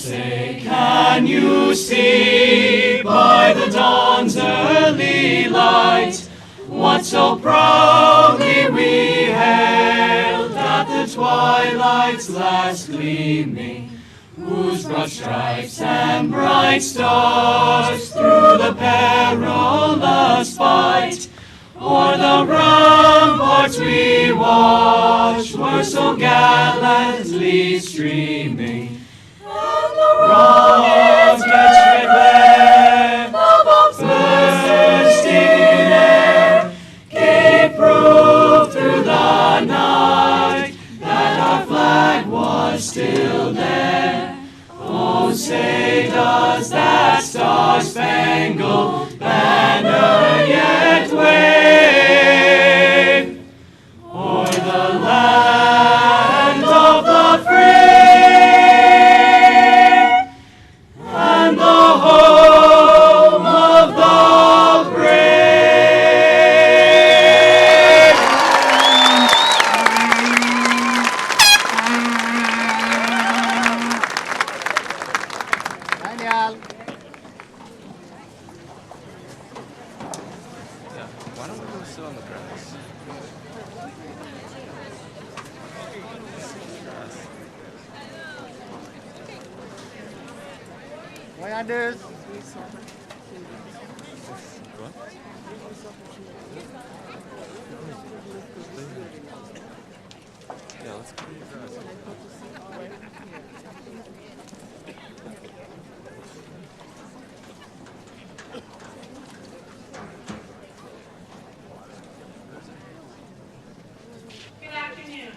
say, can you see by the dawn's early light what so proudly we hailed at the twilight's last gleaming, whose broad stripes and bright stars through the perilous fight o'er the ramparts we watched were so gallantly streaming, and the rockets red glare above bursting in air gave proof through the night that our flag was still there. Oh, say does that star-spangled banner yet wave o'er the land of the free and the home of the brave? Daniel. Why don't we go sit on the grass? Why Anders? What? Yeah, let's go to the grass. Good afternoon.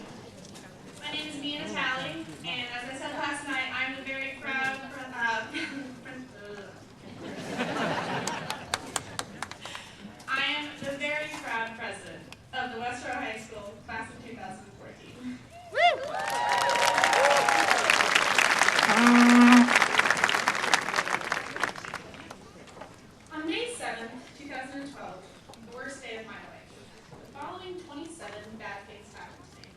My name is Mia Natale, and as I said last night, I'm the very proud I am the very proud president of the West Row High School class of 2014. On May 7th, 2012, the worst day of my life, the following 27 bad things happened to me.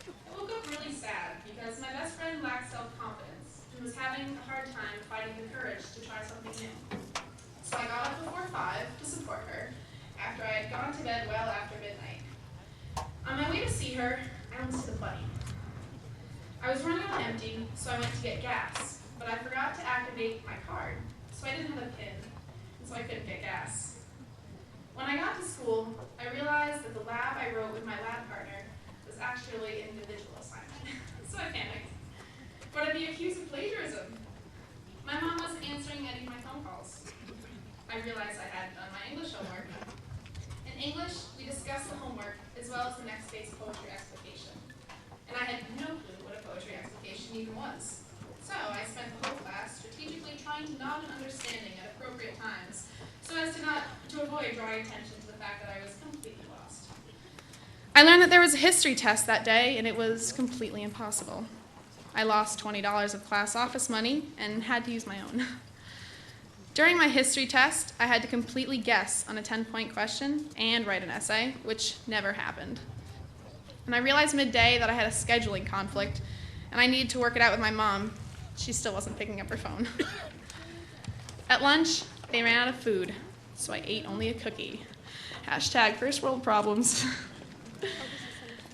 I woke up really sad because my best friend lacked self-confidence and was having a hard time finding the courage to try something new. So I got up before 5 to support her after I had gone to bed well after midnight. On my way to see her, I went to the buddy. I was running on empty, so I went to get gas, but I forgot to activate my card, so I didn't have a PIN, and so I couldn't get gas. When I got to school, I realized that the lab I wrote with my lab partner was actually an individual assignment, so I panicked. Would I be accused of plagiarism? My mom wasn't answering any of my phone calls. I realized I hadn't done my English homework. In English, we discussed the homework as well as the next day's poetry explication. And I had no clue what a poetry explication even was. So I spent the whole class strategically trying to nod an understanding at appropriate times so as to avoid drawing attention to the fact that I was completely lost. I learned that there was a history test that day, and it was completely impossible. I lost $20 of class office money and had to use my own. During my history test, I had to completely guess on a 10-point question and write an essay, which never happened. And I realized midday that I had a scheduling conflict, and I needed to work it out with my mom. She still wasn't picking up her phone. At lunch, they ran out of food, so I ate only a cookie. Hashtag first world problems.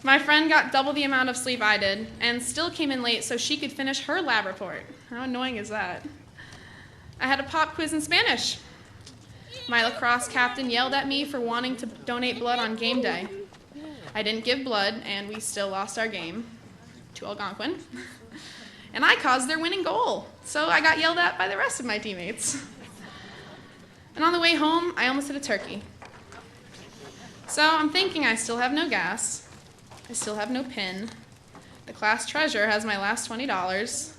My friend got double the amount of sleep I did, and still came in late so she could finish her lab report. How annoying is that? I had a pop quiz in Spanish. My lacrosse captain yelled at me for wanting to donate blood on game day. I didn't give blood, and we still lost our game to Algonquin. And I caused their winning goal, so I got yelled at by the rest of my teammates. And on the way home, I almost hit a turkey. So I'm thinking I still have no gas. I still have no PIN. The class treasurer has my last $20.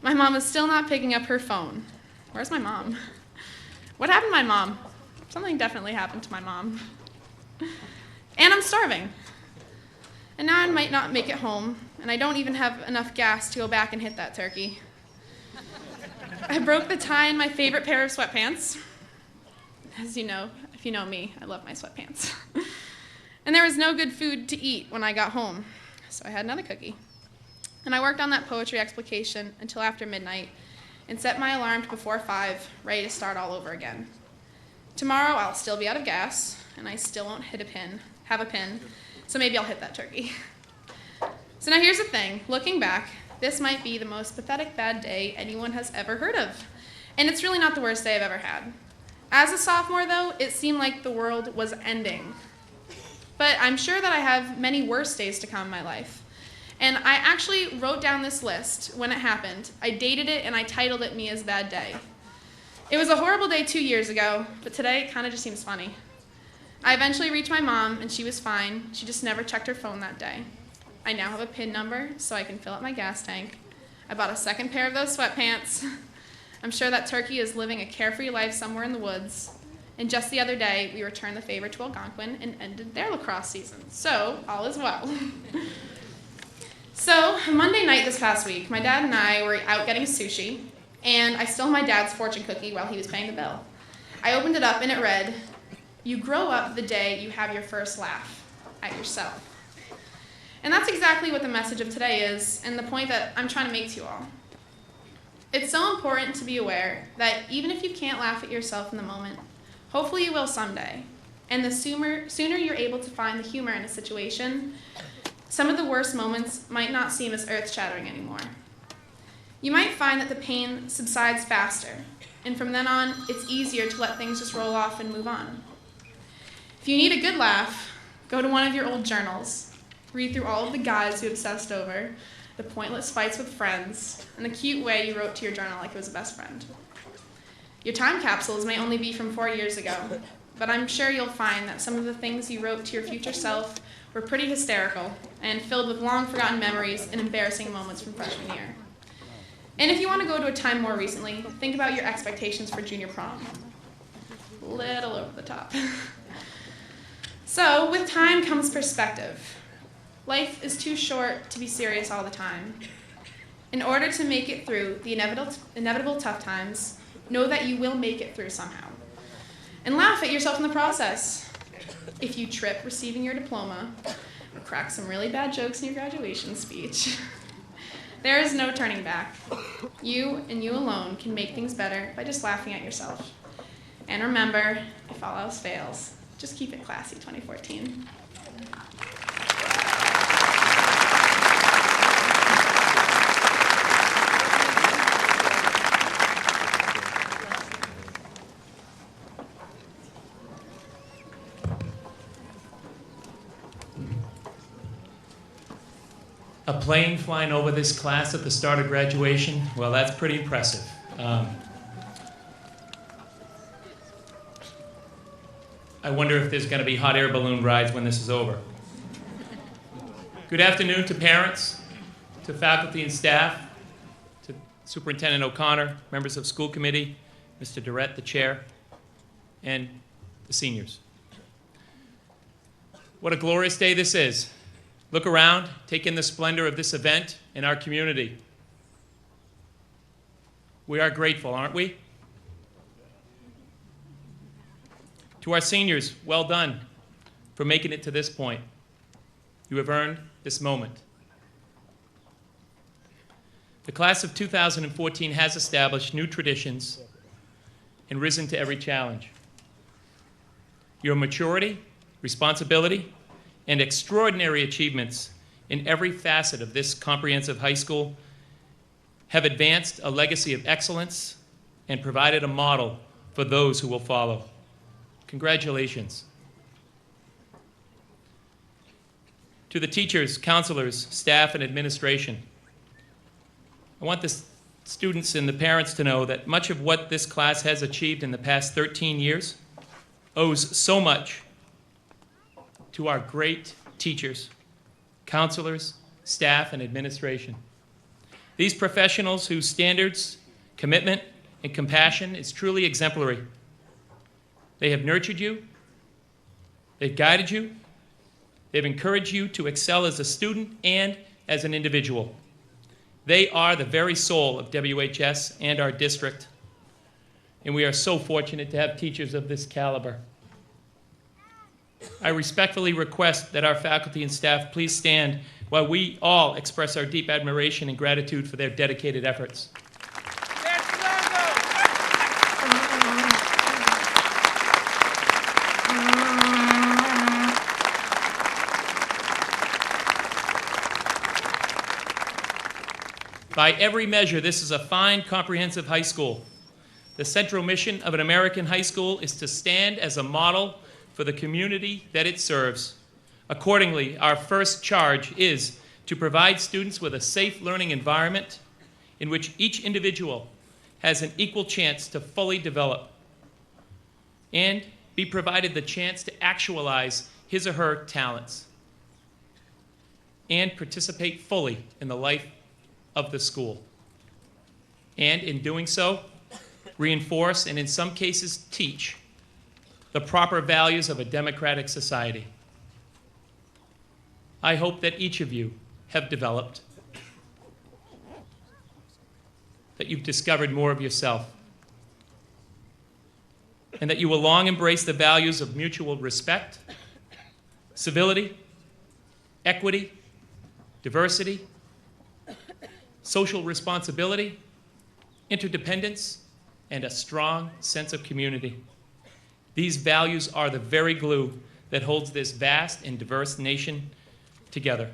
My mom is still not picking up her phone. Where's my mom? What happened to my mom? Something definitely happened to my mom. And I'm starving. And now I might not make it home, and I don't even have enough gas to go back and hit that turkey. I broke the tie in my favorite pair of sweatpants. As you know, if you know me, I love my sweatpants. And there was no good food to eat when I got home, so I had another cookie. And I worked on that poetry explication until after midnight and set my alarm to before 5, ready to start all over again. Tomorrow I'll still be out of gas, and I still won't have a pin, so maybe I'll hit that turkey. So now here's the thing. Looking back, this might be the most pathetic bad day anyone has ever heard of. And it's really not the worst day I've ever had. As a sophomore, though, it seemed like the world was ending. But I'm sure that I have many worse days to come in my life. And I actually wrote down this list when it happened. I dated it and I titled it Me As Bad Day. It was a horrible day 2 years ago, but today it kind of just seems funny. I eventually reached my mom and she was fine. She just never checked her phone that day. I now have a PIN number so I can fill up my gas tank. I bought a second pair of those sweatpants. I'm sure that turkey is living a carefree life somewhere in the woods. And just the other day, we returned the favor to Algonquin and ended their lacrosse season. So, all is well. So, Monday night this past week, my dad and I were out getting sushi, and I stole my dad's fortune cookie while he was paying the bill. I opened it up and it read, "You grow up the day you have your first laugh at yourself." And that's exactly what the message of today is, and the point that I'm trying to make to you all. It's so important to be aware that even if you can't laugh at yourself in the moment, hopefully you will someday. And the sooner you're able to find the humor in a situation, some of the worst moments might not seem as earth-shattering anymore. You might find that the pain subsides faster, and from then on, it's easier to let things just roll off and move on. If you need a good laugh, go to one of your old journals, read through all of the guys you obsessed over, the pointless fights with friends, and the cute way you wrote to your journal like it was a best friend. Your time capsules may only be from 4 years ago, but I'm sure you'll find that some of the things you wrote to your future self were pretty hysterical and filled with long-forgotten memories and embarrassing moments from freshman year. And if you want to go to a time more recently, think about your expectations for junior prom. A little over the top. So, with time comes perspective. Life is too short to be serious all the time. In order to make it through the inevitable tough times, know that you will make it through somehow. And laugh at yourself in the process. If you trip receiving your diploma, or crack some really bad jokes in your graduation speech, there is no turning back. You and you alone can make things better by just laughing at yourself. And remember, if all else fails, just keep it classy, 2014. A plane flying over this class at the start of graduation, well, that's pretty impressive. I wonder if there's going to be hot air balloon rides when this is over. Good afternoon to parents, to faculty and staff, to Superintendent O'Connor, members of school committee, Mr. Durrett, the chair, and the seniors. What a glorious day this is. Look around, take in the splendor of this event in our community. We are grateful, aren't we? To our seniors, well done for making it to this point. You have earned this moment. The class of 2014 has established new traditions and risen to every challenge. Your maturity, responsibility, and extraordinary achievements in every facet of this comprehensive high school have advanced a legacy of excellence and provided a model for those who will follow. Congratulations. To the teachers, counselors, staff, and administration, I want the students and the parents to know that much of what this class has achieved in the past 13 years owes so much to our great teachers, counselors, staff, and administration. These professionals whose standards, commitment, and compassion is truly exemplary. They have nurtured you, they've guided you, they've encouraged you to excel as a student and as an individual. They are the very soul of WHS and our district, and we are so fortunate to have teachers of this caliber. I respectfully request that our faculty and staff please stand while while we all express our deep admiration and gratitude for their dedicated efforts. By every measure, this is a fine, comprehensive high school. The central mission of an American high school is to stand as a model for the community that it serves. Accordingly, our first charge is to provide students with a safe learning environment in which each individual has an equal chance to fully develop and be provided the chance to actualize his or her talents and participate fully in the life of the school. And in doing so, reinforce and in some cases teach the proper values of a democratic society. I hope that each of you have developed, that you've discovered more of yourself, and that you will long embrace the values of mutual respect, civility, equity, diversity, social responsibility, interdependence, and a strong sense of community. These values are the very glue that holds this vast and diverse nation together.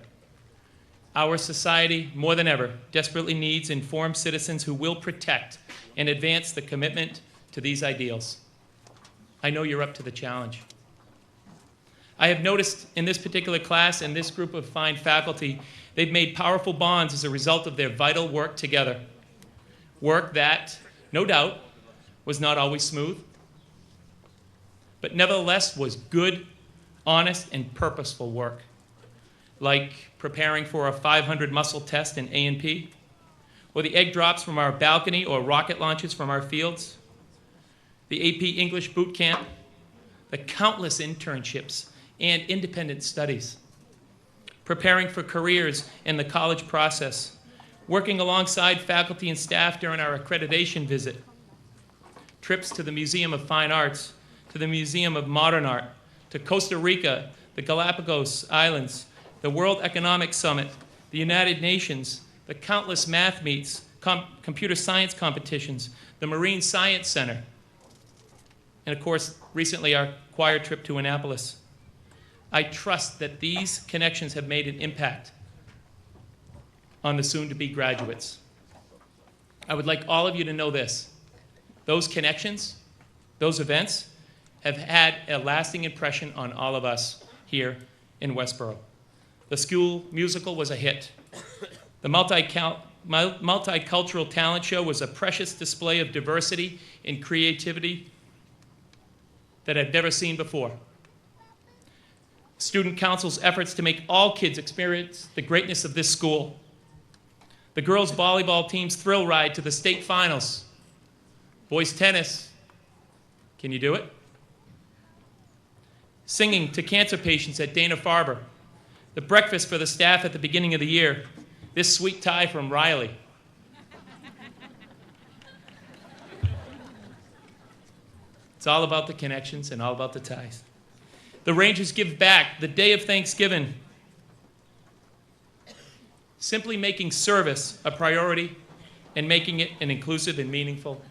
Our society, more than ever, desperately needs informed citizens who will protect and advance the commitment to these ideals. I know you're up to the challenge. I have noticed in this particular class and this group of fine faculty, they've made powerful bonds as a result of their vital work together. Work that, no doubt, was not always smooth, but nevertheless was good, honest, and purposeful work, like preparing for a 500 muscle test in A&P, or the egg drops from our balcony or rocket launches from our fields, the AP English boot camp, the countless internships and independent studies, preparing for careers in the college process, working alongside faculty and staff during our accreditation visit, trips to the Museum of Fine Arts, to the Museum of Modern Art, to Costa Rica, the Galapagos Islands, the World Economic Summit, the United Nations, the countless math meets, computer science competitions, the Marine Science Center, and of course, recently our choir trip to Annapolis. I trust that these connections have made an impact on the soon-to-be graduates. I would like all of you to know this. Those connections, those events, have had a lasting impression on all of us here in Westboro. The school musical was a hit. The multicultural talent show was a precious display of diversity and creativity that I've never seen before. Student Council's efforts to make all kids experience the greatness of this school. The girls' volleyball team's thrill ride to the state finals. Boys' tennis. Can you do it? Singing to cancer patients at Dana-Farber. The breakfast for the staff at the beginning of the year. This sweet tie from Riley. It's all about the connections and all about the ties. The Rangers Give Back, the day of Thanksgiving. Simply making service a priority and making it an inclusive and meaningful.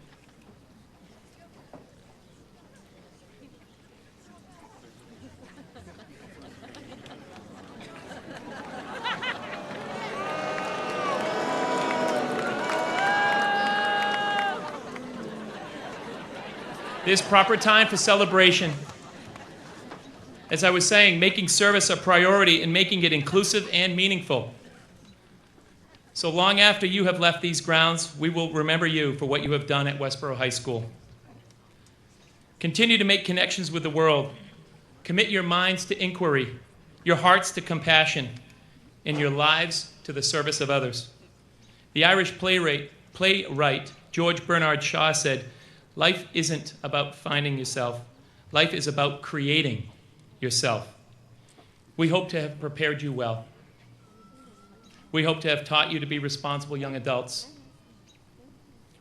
There's proper time for celebration. As I was saying, making service a priority and making it inclusive and meaningful. So long after you have left these grounds, we will remember you for what you have done at Westboro High School. Continue to make connections with the world. Commit your minds to inquiry, your hearts to compassion, and your lives to the service of others. The Irish playwright George Bernard Shaw said, "Life isn't about finding yourself. Life is about creating yourself." We hope to have prepared you well. We hope to have taught you to be responsible young adults.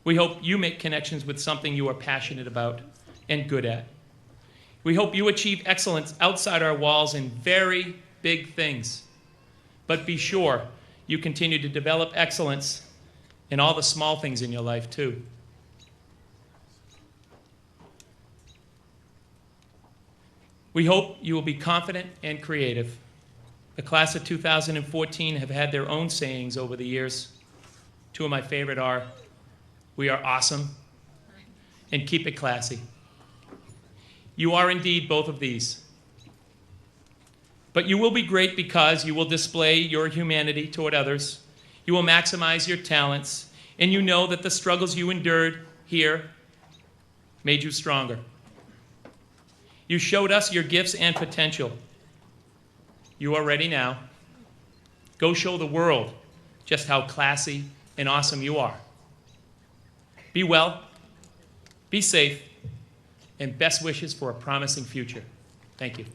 We hope you make connections with something you are passionate about and good at. We hope you achieve excellence outside our walls in very big things. But be sure you continue to develop excellence in all the small things in your life, too. We hope you will be confident and creative. The class of 2014 have had their own sayings over the years. Two of my favorite are, "We are awesome," and "Keep it classy." You are indeed both of these. But you will be great because you will display your humanity toward others, you will maximize your talents, and you know that the struggles you endured here made you stronger. You showed us your gifts and potential. You are ready now. Go show the world just how classy and awesome you are. Be well, be safe, and best wishes for a promising future. Thank you.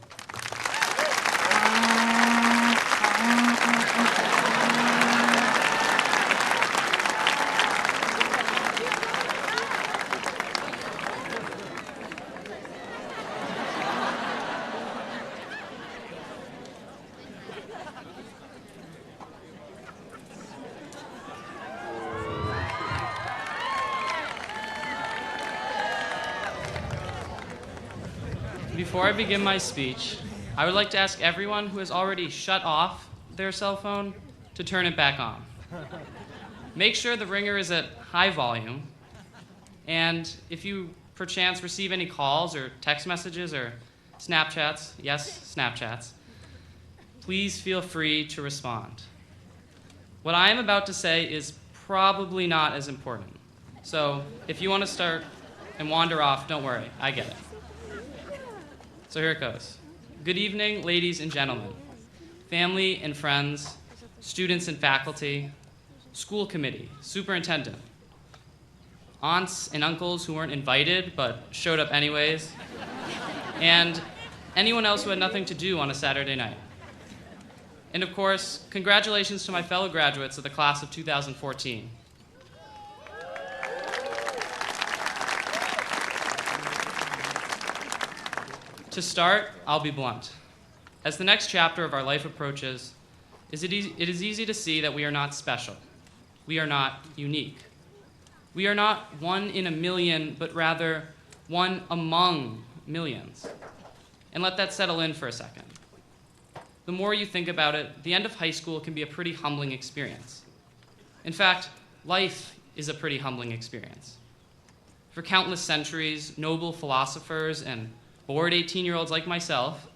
Before I begin my speech, I would like to ask everyone who has already shut off their cell phone to turn it back on. Make sure the ringer is at high volume, and if you perchance receive any calls or text messages or Snapchats, yes, Snapchats, please feel free to respond. What I am about to say is probably not as important, so if you want to start and wander off, don't worry, I get it. So here it goes. Good evening, ladies and gentlemen, family and friends, students and faculty, school committee, superintendent, aunts and uncles who weren't invited but showed up anyways, and anyone else who had nothing to do on a Saturday night. And of course, congratulations to my fellow graduates of the class of 2014. To start, I'll be blunt. As the next chapter of our life approaches, it is easy to see that we are not special. We are not unique. We are not one in a million, but rather one among millions. And let that settle in for a second. The more you think about it, the end of high school can be a pretty humbling experience. In fact, life is a pretty humbling experience. For countless centuries, noble philosophers and bored 18-year-olds like myself,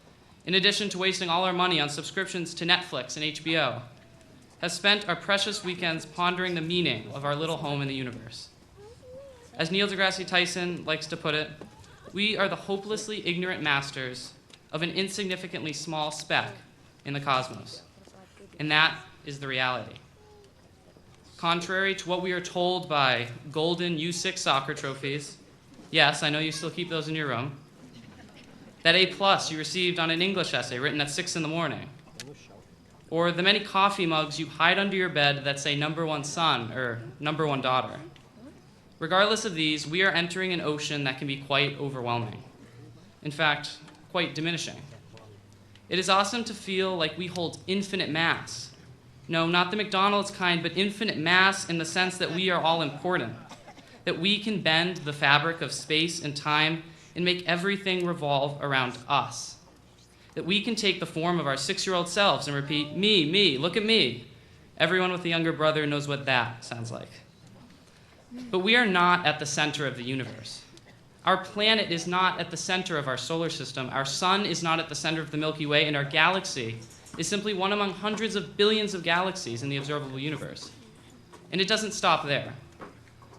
in addition to wasting all our money on subscriptions to Netflix and HBO, have spent our precious weekends pondering the meaning of our little home in the universe. As Neil deGrasse Tyson likes to put it, we are the hopelessly ignorant masters of an insignificantly small speck in the cosmos. And that is the reality. Contrary to what we are told by golden U6 soccer trophies, yes, I know you still keep those in your room, that A+ you received on an English essay written at 6 in the morning, or the many coffee mugs you hide under your bed that say #1 son or #1 daughter. Regardless of these, we are entering an ocean that can be quite overwhelming. In fact, quite diminishing. It is awesome to feel like we hold infinite mass. No, not the McDonald's kind, but infinite mass in the sense that we are all important. That we can bend the fabric of space and time and make everything revolve around us. That we can take the form of our 6-year-old selves and repeat, me, look at me. Everyone with a younger brother knows what that sounds like. But we are not at the center of the universe. Our planet is not at the center of our solar system. Our sun is not at the center of the Milky Way, and our galaxy is simply one among hundreds of billions of galaxies in the observable universe. And it doesn't stop there.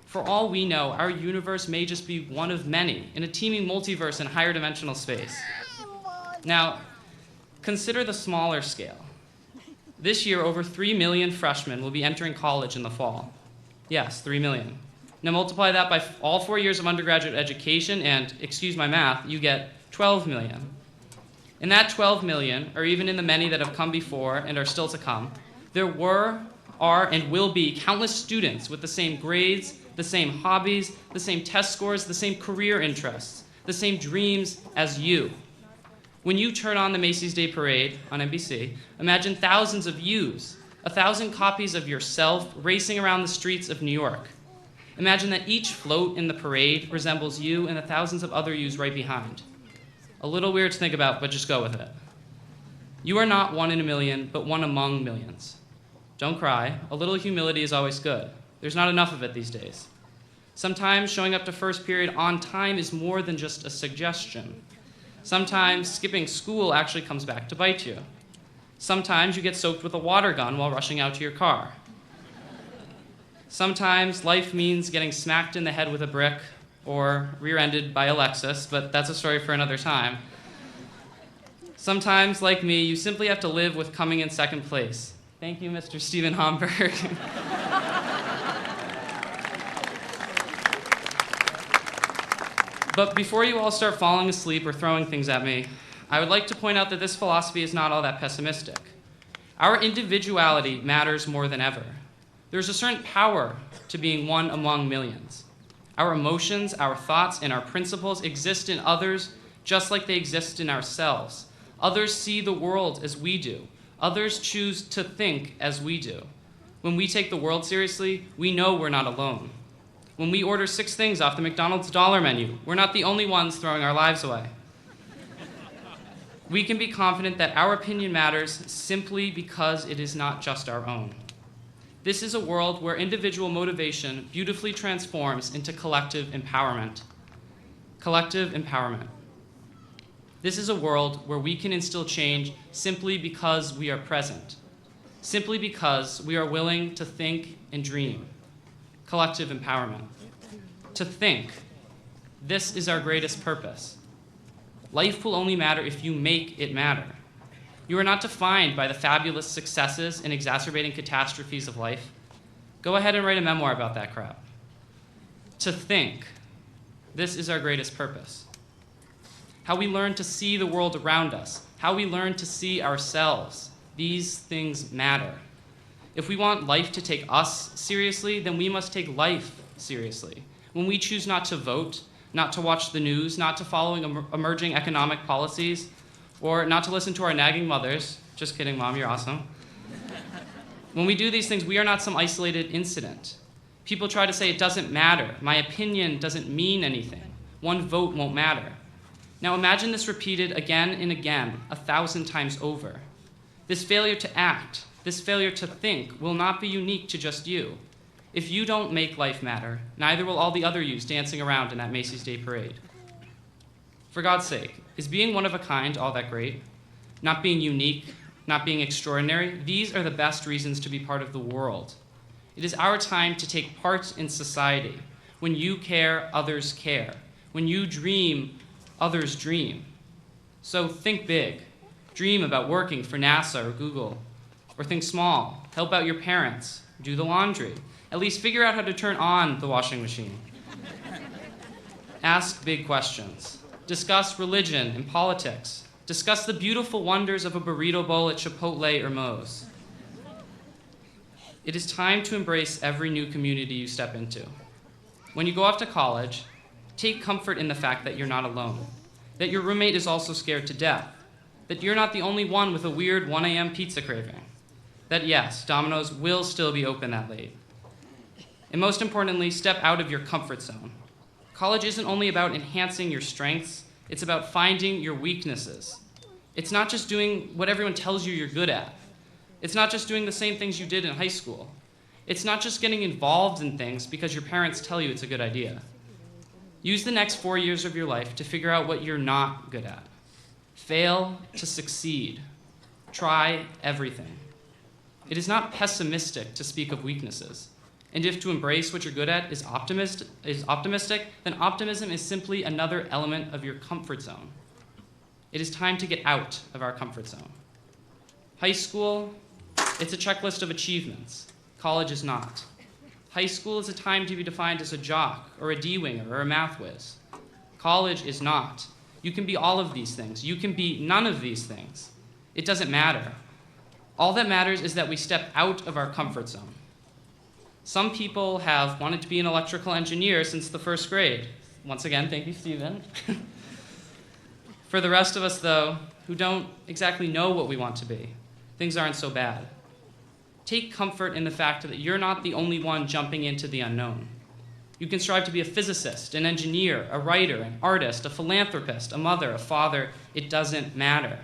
For all we know, our universe may just be one of many in a teeming multiverse in higher dimensional space. Now, consider the smaller scale. This year, over 3 million freshmen will be entering college in the fall. Yes, 3 million. Now multiply that by all 4 years of undergraduate education, and, excuse my math, you get 12 million. In that 12 million, or even in the many that have come before and are still to come, there were, are, and will be countless students with the same grades, the same hobbies, the same test scores, the same career interests, the same dreams as you. When you turn on the Macy's Day Parade on NBC, imagine thousands of yous, 1,000 copies of yourself racing around the streets of New York. Imagine that each float in the parade resembles you and the thousands of other yous right behind. A little weird to think about, but just go with it. You are not one in a million, but one among millions. Don't cry. A little humility is always good. There's not enough of it these days. Sometimes showing up to first period on time is more than just a suggestion. Sometimes skipping school actually comes back to bite you. Sometimes you get soaked with a water gun while rushing out to your car. Sometimes life means getting smacked in the head with a brick or rear-ended by a Lexus, but that's a story for another time. Sometimes, like me, you simply have to live with coming in second place. Thank you, Mr. Stephen Homburg. But before you all start falling asleep or throwing things at me, I would like to point out that this philosophy is not all that pessimistic. Our individuality matters more than ever. There's a certain power to being one among millions. Our emotions, our thoughts, and our principles exist in others just like they exist in ourselves. Others see the world as we do. Others choose to think as we do. When we take the world seriously, we know we're not alone. When we order 6 things off the McDonald's dollar menu, we're not the only ones throwing our lives away. We can be confident that our opinion matters simply because it is not just our own. This is a world where individual motivation beautifully transforms into collective empowerment. Collective empowerment. This is a world where we can instill change simply because we are present, simply because we are willing to think and dream. Collective empowerment. To think. This is our greatest purpose. Life will only matter if you make it matter. You are not defined by the fabulous successes and exacerbating catastrophes of life. Go ahead and write a memoir about that crap. To think. This is our greatest purpose. How we learn to see the world around us. How we learn to see ourselves. These things matter. If we want life to take us seriously, then we must take life seriously. When we choose not to vote, not to watch the news, not to follow emerging economic policies, or not to listen to our nagging mothers, just kidding, Mom, you're awesome. When we do these things, we are not some isolated incident. People try to say it doesn't matter. My opinion doesn't mean anything. One vote won't matter. Now imagine this repeated again and again, 1,000 times over. This failure to act, this failure to think will not be unique to just you. If you don't make life matter, neither will all the other yous dancing around in that Macy's Day Parade. For God's sake, is being one of a kind all that great? Not being unique, not being extraordinary, these are the best reasons to be part of the world. It is our time to take part in society. When you care, others care. When you dream, others dream. So think big. Dream about working for NASA or Google. Or think small. Help out your parents. Do the laundry. At least figure out how to turn on the washing machine. Ask big questions. Discuss religion and politics. Discuss the beautiful wonders of a burrito bowl at Chipotle or Moe's. It is time to embrace every new community you step into. When you go off to college, take comfort in the fact that you're not alone, that your roommate is also scared to death, that you're not the only one with a weird 1 a.m. pizza craving, that yes, Domino's will still be open that late. And most importantly, step out of your comfort zone. College isn't only about enhancing your strengths, it's about finding your weaknesses. It's not just doing what everyone tells you you're good at. It's not just doing the same things you did in high school. It's not just getting involved in things because your parents tell you it's a good idea. Use the next 4 years of your life to figure out what you're not good at. Fail to succeed. Try everything. It is not pessimistic to speak of weaknesses. And if to embrace what you're good at is optimistic, then optimism is simply another element of your comfort zone. It is time to get out of our comfort zone. High school, it's a checklist of achievements. College is not. High school is a time to be defined as a jock or a D-winger or a math whiz. College is not. You can be all of these things. You can be none of these things. It doesn't matter. All that matters is that we step out of our comfort zone. Some people have wanted to be an electrical engineer since the first grade. Once again, thank you, Stephen. For the rest of us, though, who don't exactly know what we want to be, things aren't so bad. Take comfort in the fact that you're not the only one jumping into the unknown. You can strive to be a physicist, an engineer, a writer, an artist, a philanthropist, a mother, a father. It doesn't matter.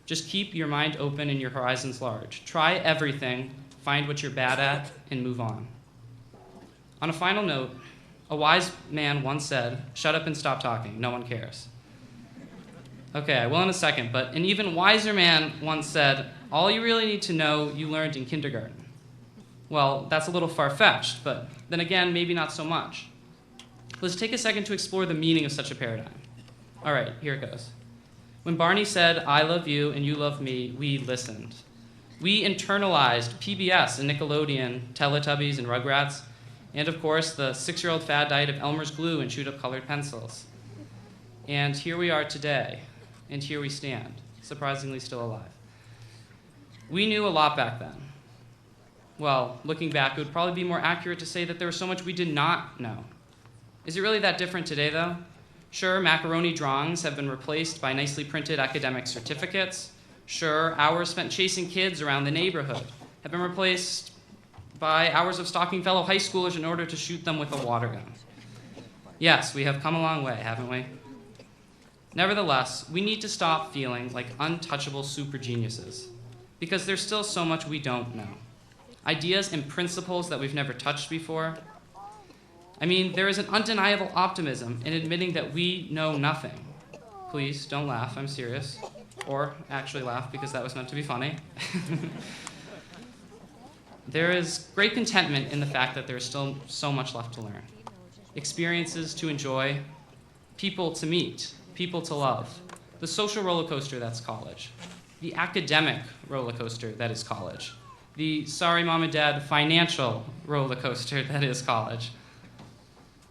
Just keep your mind open and your horizons large. Try everything, find what you're bad at, and move on. On a final note, a wise man once said, "Shut up and stop talking. No one cares." Okay, I will in a second, but an even wiser man once said, "All you really need to know, you learned in kindergarten." Well, that's a little far-fetched, but then again, maybe not so much. Let's take a second to explore the meaning of such a paradigm. All right, here it goes. When Barney said, "I love you and you love me," we listened. We internalized PBS and Nickelodeon, Teletubbies and Rugrats, and of course, the 6-year-old fad diet of Elmer's glue and chewed-up colored pencils. And here we are today, and here we stand, surprisingly still alive. We knew a lot back then. Well, looking back, it would probably be more accurate to say that there was so much we did not know. Is it really that different today, though? Sure, macaroni drawings have been replaced by nicely printed academic certificates. Sure, hours spent chasing kids around the neighborhood have been replaced by hours of stalking fellow high schoolers in order to shoot them with a water gun. Yes, we have come a long way, haven't we? Nevertheless, we need to stop feeling like untouchable super geniuses, because there's still so much we don't know. Ideas and principles that we've never touched before. I mean, there is an undeniable optimism in admitting that we know nothing. Please, don't laugh, I'm serious. Or actually laugh, because that was meant to be funny. There is great contentment in the fact that there is still so much left to learn. Experiences to enjoy, people to meet, people to love. The social roller coaster that's college. The academic roller coaster that is college. The sorry mom and dad financial roller coaster that is college.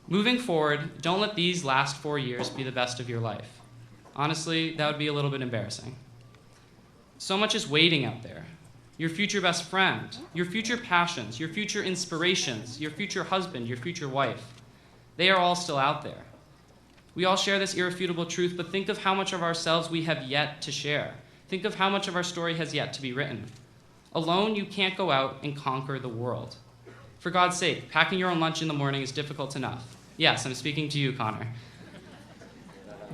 Moving forward, don't let these last 4 years be the best of your life. Honestly, that would be a little bit embarrassing. So much is waiting out there. Your future best friend, your future passions, your future inspirations, your future husband, your future wife. They are all still out there. We all share this irrefutable truth, but think of how much of ourselves we have yet to share. Think of how much of our story has yet to be written. Alone, you can't go out and conquer the world. For God's sake, packing your own lunch in the morning is difficult enough. Yes, I'm speaking to you, Connor.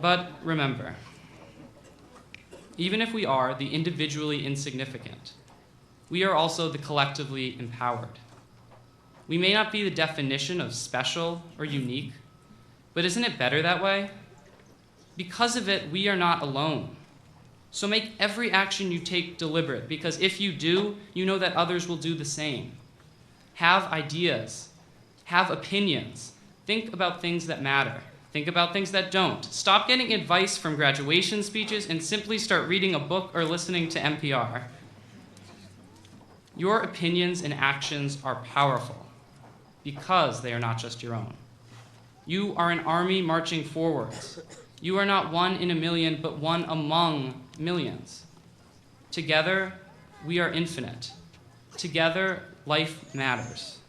But remember, even if we are the individually insignificant, we are also the collectively empowered. We may not be the definition of special or unique, but isn't it better that way? Because of it, we are not alone. So make every action you take deliberate, because if you do, you know that others will do the same. Have ideas. Have opinions. Think about things that matter. Think about things that don't. Stop getting advice from graduation speeches and simply start reading a book or listening to NPR. Your opinions and actions are powerful because they are not just your own. You are an army marching forwards. You are not one in a million, but one among millions. Together, we are infinite. Together, life matters.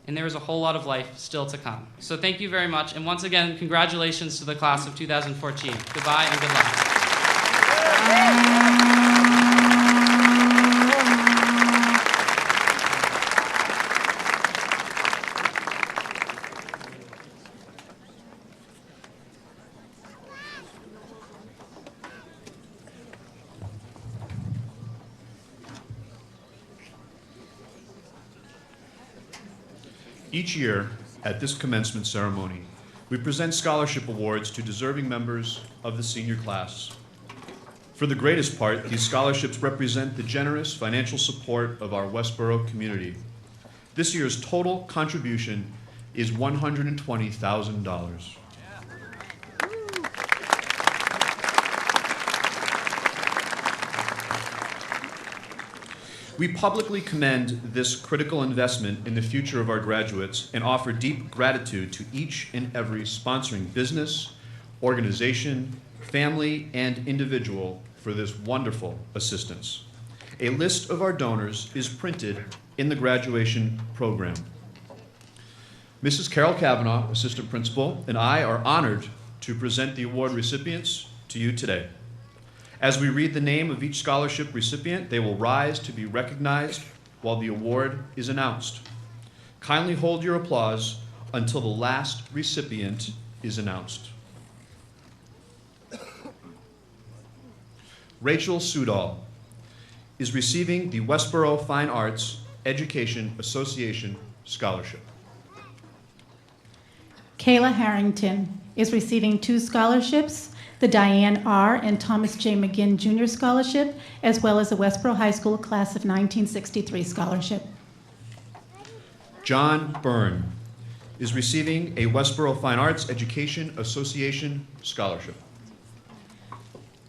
And there is a whole lot of life still to come. So thank you very much. And once again, congratulations to the class of 2014. Goodbye and good luck. Each year, at this commencement ceremony, we present scholarship awards to deserving members of the senior class. For the greatest part, these scholarships represent the generous financial support of our Westboro community. This year's total contribution is $120,000. We publicly commend this critical investment in the future of our graduates and offer deep gratitude to each and every sponsoring business, organization, family, and individual for this wonderful assistance. A list of our donors is printed in the graduation program. Mrs. Carol Kavanaugh, Assistant Principal, and I are honored to present the award recipients to you today. As we read the name of each scholarship recipient, they will rise to be recognized while the award is announced. Kindly hold your applause until the last recipient is announced. Rachel Sudall is receiving the Westboro Fine Arts Education Association Scholarship. Kayla Harrington is receiving 2 scholarships, the Diane R. and Thomas J. McGinn Jr. Scholarship, as well as a Westboro High School Class of 1963 Scholarship. John Byrne is receiving a Westboro Fine Arts Education Association Scholarship.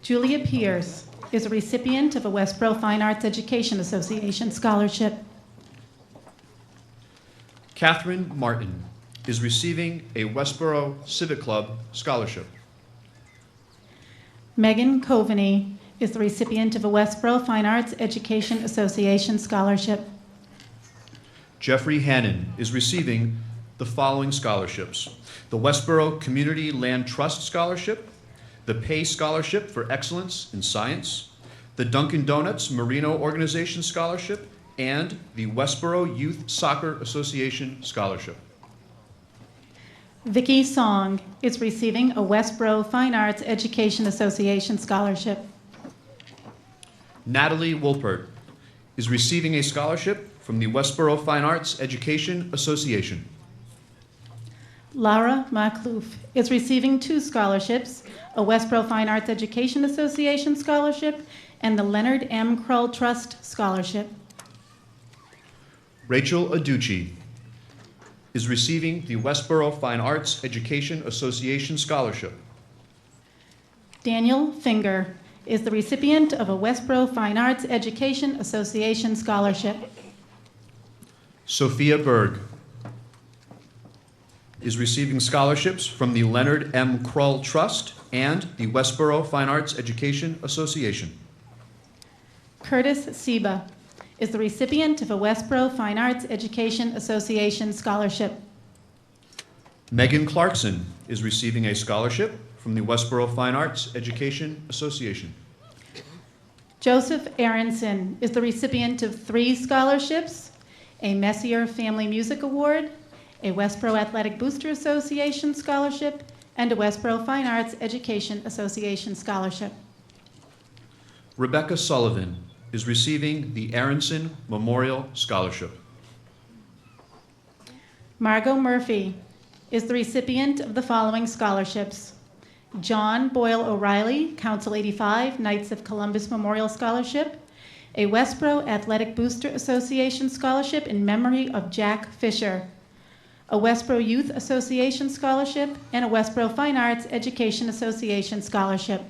Julia Pierce is a recipient of a Westboro Fine Arts Education Association Scholarship. Catherine Martin is receiving a Westboro Civic Club Scholarship. Megan Coveney is the recipient of a Westboro Fine Arts Education Association Scholarship. Jeffrey Hannon is receiving the following scholarships: the Westboro Community Land Trust Scholarship, the Pay Scholarship for Excellence in Science, the Dunkin' Donuts Merino Organization Scholarship, and the Westboro Youth Soccer Association Scholarship. Vicki Song is receiving a Westboro Fine Arts Education Association Scholarship. Natalie Wolpert is receiving a scholarship from the Westboro Fine Arts Education Association. Laura Maklouf is receiving 2 scholarships, a Westboro Fine Arts Education Association Scholarship and the Leonard M. Krull Trust Scholarship. Rachel Aducci is receiving the Westboro Fine Arts Education Association Scholarship. Daniel Finger is the recipient of a Westboro Fine Arts Education Association Scholarship. Sophia Berg is receiving scholarships from the Leonard M. Krull Trust and the Westboro Fine Arts Education Association. Curtis Seba is the recipient of a Westboro Fine Arts Education Association Scholarship. Megan Clarkson is receiving a scholarship from the Westboro Fine Arts Education Association. Joseph Aronson is the recipient of 3 scholarships, a Messier Family Music Award, a Westboro Athletic Booster Association Scholarship, and a Westboro Fine Arts Education Association Scholarship. Rebecca Sullivan is receiving the Aronson Memorial Scholarship. Margot Murphy is the recipient of the following scholarships: John Boyle O'Reilly, Council 85, Knights of Columbus Memorial Scholarship, a Westboro Athletic Booster Association Scholarship in memory of Jack Fisher, a Westboro Youth Association Scholarship, and a Westboro Fine Arts Education Association Scholarship.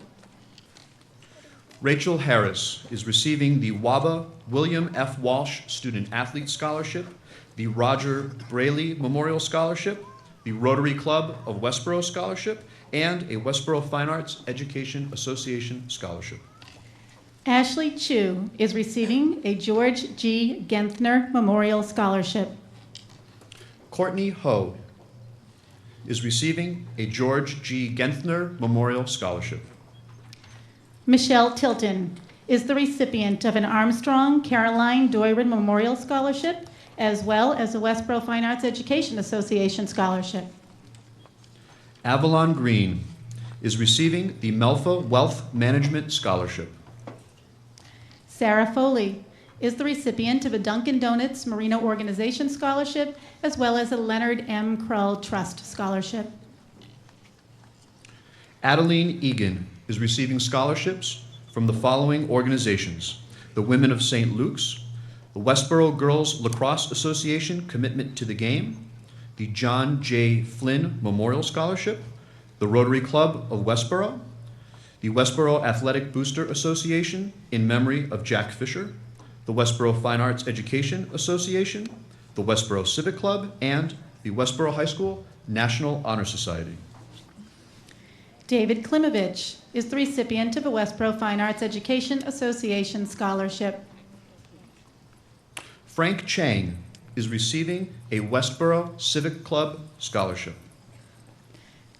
Rachel Harris is receiving the WABA William F. Walsh Student Athlete Scholarship, the Roger Braley Memorial Scholarship, the Rotary Club of Westboro Scholarship, and a Westboro Fine Arts Education Association Scholarship. Ashley Chu is receiving a George G. Genthner Memorial Scholarship. Courtney Ho is receiving a George G. Genthner Memorial Scholarship. Michelle Tilton is the recipient of an Armstrong Caroline Doyron Memorial Scholarship, as well as a Westboro Fine Arts Education Association Scholarship. Avalon Green is receiving the Melfa Wealth Management Scholarship. Sarah Foley is the recipient of a Dunkin' Donuts Merino Organization Scholarship, as well as a Leonard M. Krull Trust Scholarship. Adeline Egan is receiving scholarships from the following organizations: the Women of St. Luke's, the Westboro Girls Lacrosse Association Commitment to the Game, the John J. Flynn Memorial Scholarship, the Rotary Club of Westboro, the Westboro Athletic Booster Association in memory of Jack Fisher, the Westboro Fine Arts Education Association, the Westboro Civic Club, and the Westboro High School National Honor Society. David Klimovich is the recipient of a Westboro Fine Arts Education Association Scholarship. Frank Chang is receiving a Westboro Civic Club Scholarship.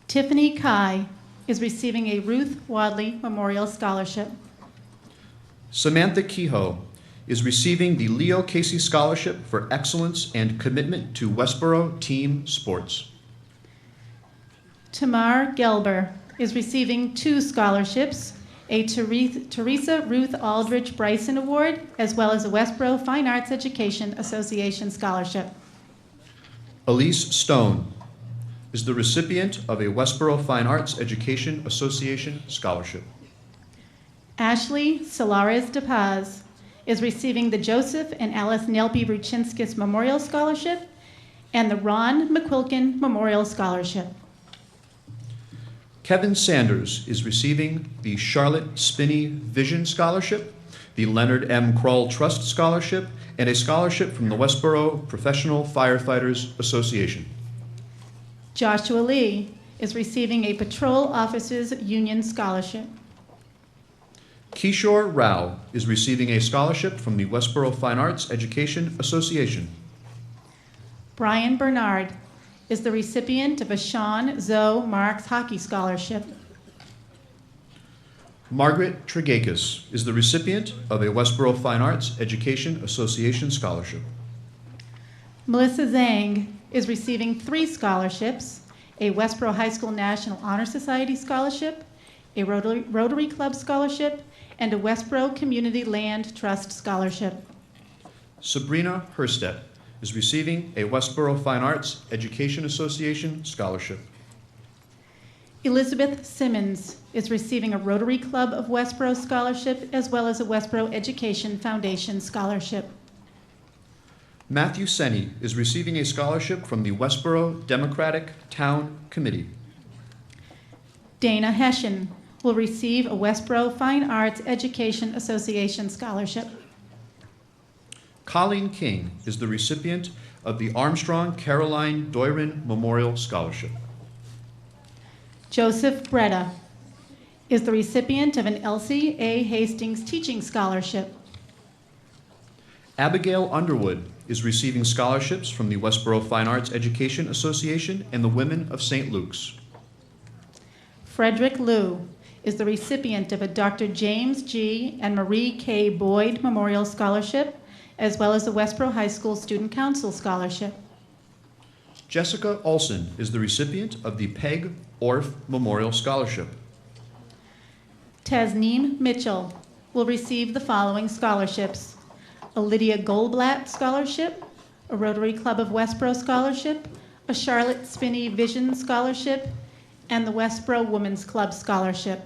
Tiffany Kai is receiving a Ruth Wadley Memorial Scholarship. Samantha Kehoe is receiving the Leo Casey Scholarship for Excellence and Commitment to Westboro Team Sports. Tamar Gelber is receiving 2 scholarships, a Teresa Ruth Aldrich Bryson Award, as well as a Westboro Fine Arts Education Association Scholarship. Elise Stone is the recipient of a Westboro Fine Arts Education Association Scholarship. Ashley Solares de Paz is receiving the Joseph and Alice Nelby Ruchinskis Memorial Scholarship and the Ron McQuilkin Memorial Scholarship. Kevin Sanders is receiving the Charlotte Spinney Vision Scholarship, the Leonard M. Kroll Trust Scholarship, and a scholarship from the Westboro Professional Firefighters Association. Joshua Lee is receiving a Patrol Officers Union Scholarship. Kishore Rao is receiving a scholarship from the Westboro Fine Arts Education Association. Brian Bernard is the recipient of a Sean Zoe Marks Hockey Scholarship. Margaret Tregakis is the recipient of a Westboro Fine Arts Education Association Scholarship. Melissa Zhang is receiving 3 scholarships, a Westboro High School National Honor Society Scholarship, a Rotary Club Scholarship, and a Westboro Community Land Trust Scholarship. Sabrina Herstedt is receiving a Westboro Fine Arts Education Association Scholarship. Elizabeth Simmons is receiving a Rotary Club of Westboro Scholarship as well as a Westboro Education Foundation Scholarship. Matthew Senni is receiving a scholarship from the Westboro Democratic Town Committee. Dana Hessian will receive a Westboro Fine Arts Education Association Scholarship. Colleen King is the recipient of the Armstrong Caroline Doiron Memorial Scholarship. Joseph Bretta is the recipient of an Elsie A. Hastings Teaching Scholarship. Abigail Underwood is receiving scholarships from the Westboro Fine Arts Education Association and the Women of St. Luke's. Frederick Liu is the recipient of a Dr. James G. and Marie K. Boyd Memorial Scholarship, as well as the Westboro High School Student Council Scholarship. Jessica Olson is the recipient of the Peg Orff Memorial Scholarship. Tasneem Mitchell will receive the following scholarships: a Lydia Goldblatt Scholarship, a Rotary Club of Westboro Scholarship, a Charlotte Spinney Vision Scholarship, and the Westboro Women's Club Scholarship.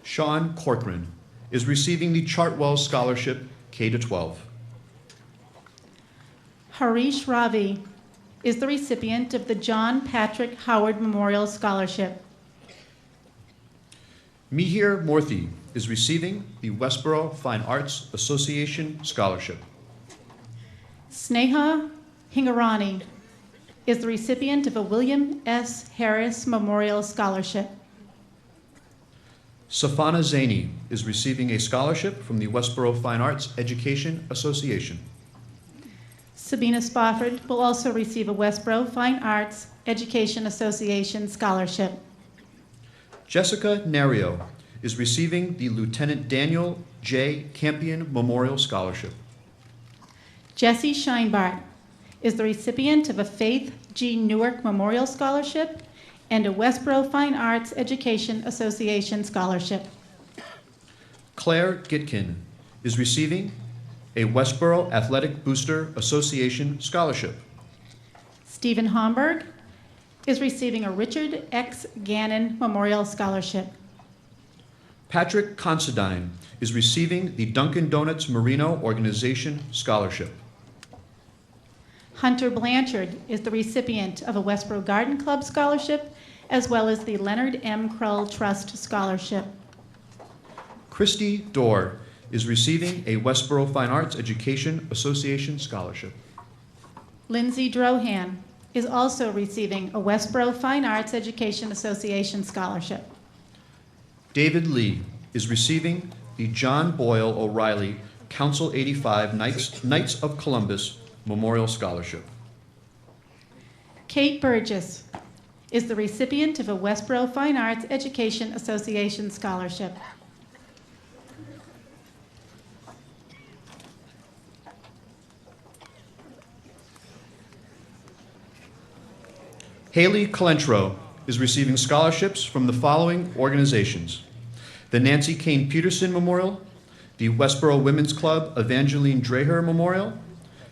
Sean Corcoran is receiving the Chartwell Scholarship K-12. Harish Ravi is the recipient of the John Patrick Howard Memorial Scholarship. Mihir Morthy is receiving the Westboro Fine Arts Association Scholarship. Sneha Hingarani is the recipient of a William S. Harris Memorial Scholarship. Safana Zaini is receiving a scholarship from the Westboro Fine Arts Education Association. Sabina Spofford will also receive a Westboro Fine Arts Education Association Scholarship. Jessica Nario is receiving the Lieutenant Daniel J. Campion Memorial Scholarship. Jesse Scheinbart is the recipient of a Faith G. Newark Memorial Scholarship and a Westboro Fine Arts Education Association Scholarship. Claire Gitkin is receiving a Westboro Athletic Booster Association Scholarship. Stephen Homburg is receiving a Richard X. Gannon Memorial Scholarship. Patrick Considine is receiving the Dunkin' Donuts Marino Organization Scholarship. Hunter Blanchard is the recipient of a Westboro Garden Club Scholarship, as well as the Leonard M. Kroll Trust Scholarship. Christy Dorr is receiving a Westboro Fine Arts Education Association Scholarship. Lindsay Drohan is also receiving a Westboro Fine Arts Education Association Scholarship. David Lee is receiving the John Boyle O'Reilly Council 85 Knights of Columbus Memorial Scholarship. Kate Burgess is the recipient of a Westboro Fine Arts Education Association Scholarship. Haley Calentro is receiving scholarships from the following organizations: the Nancy Kane Peterson Memorial, the Westboro Women's Club Evangeline Dreher Memorial,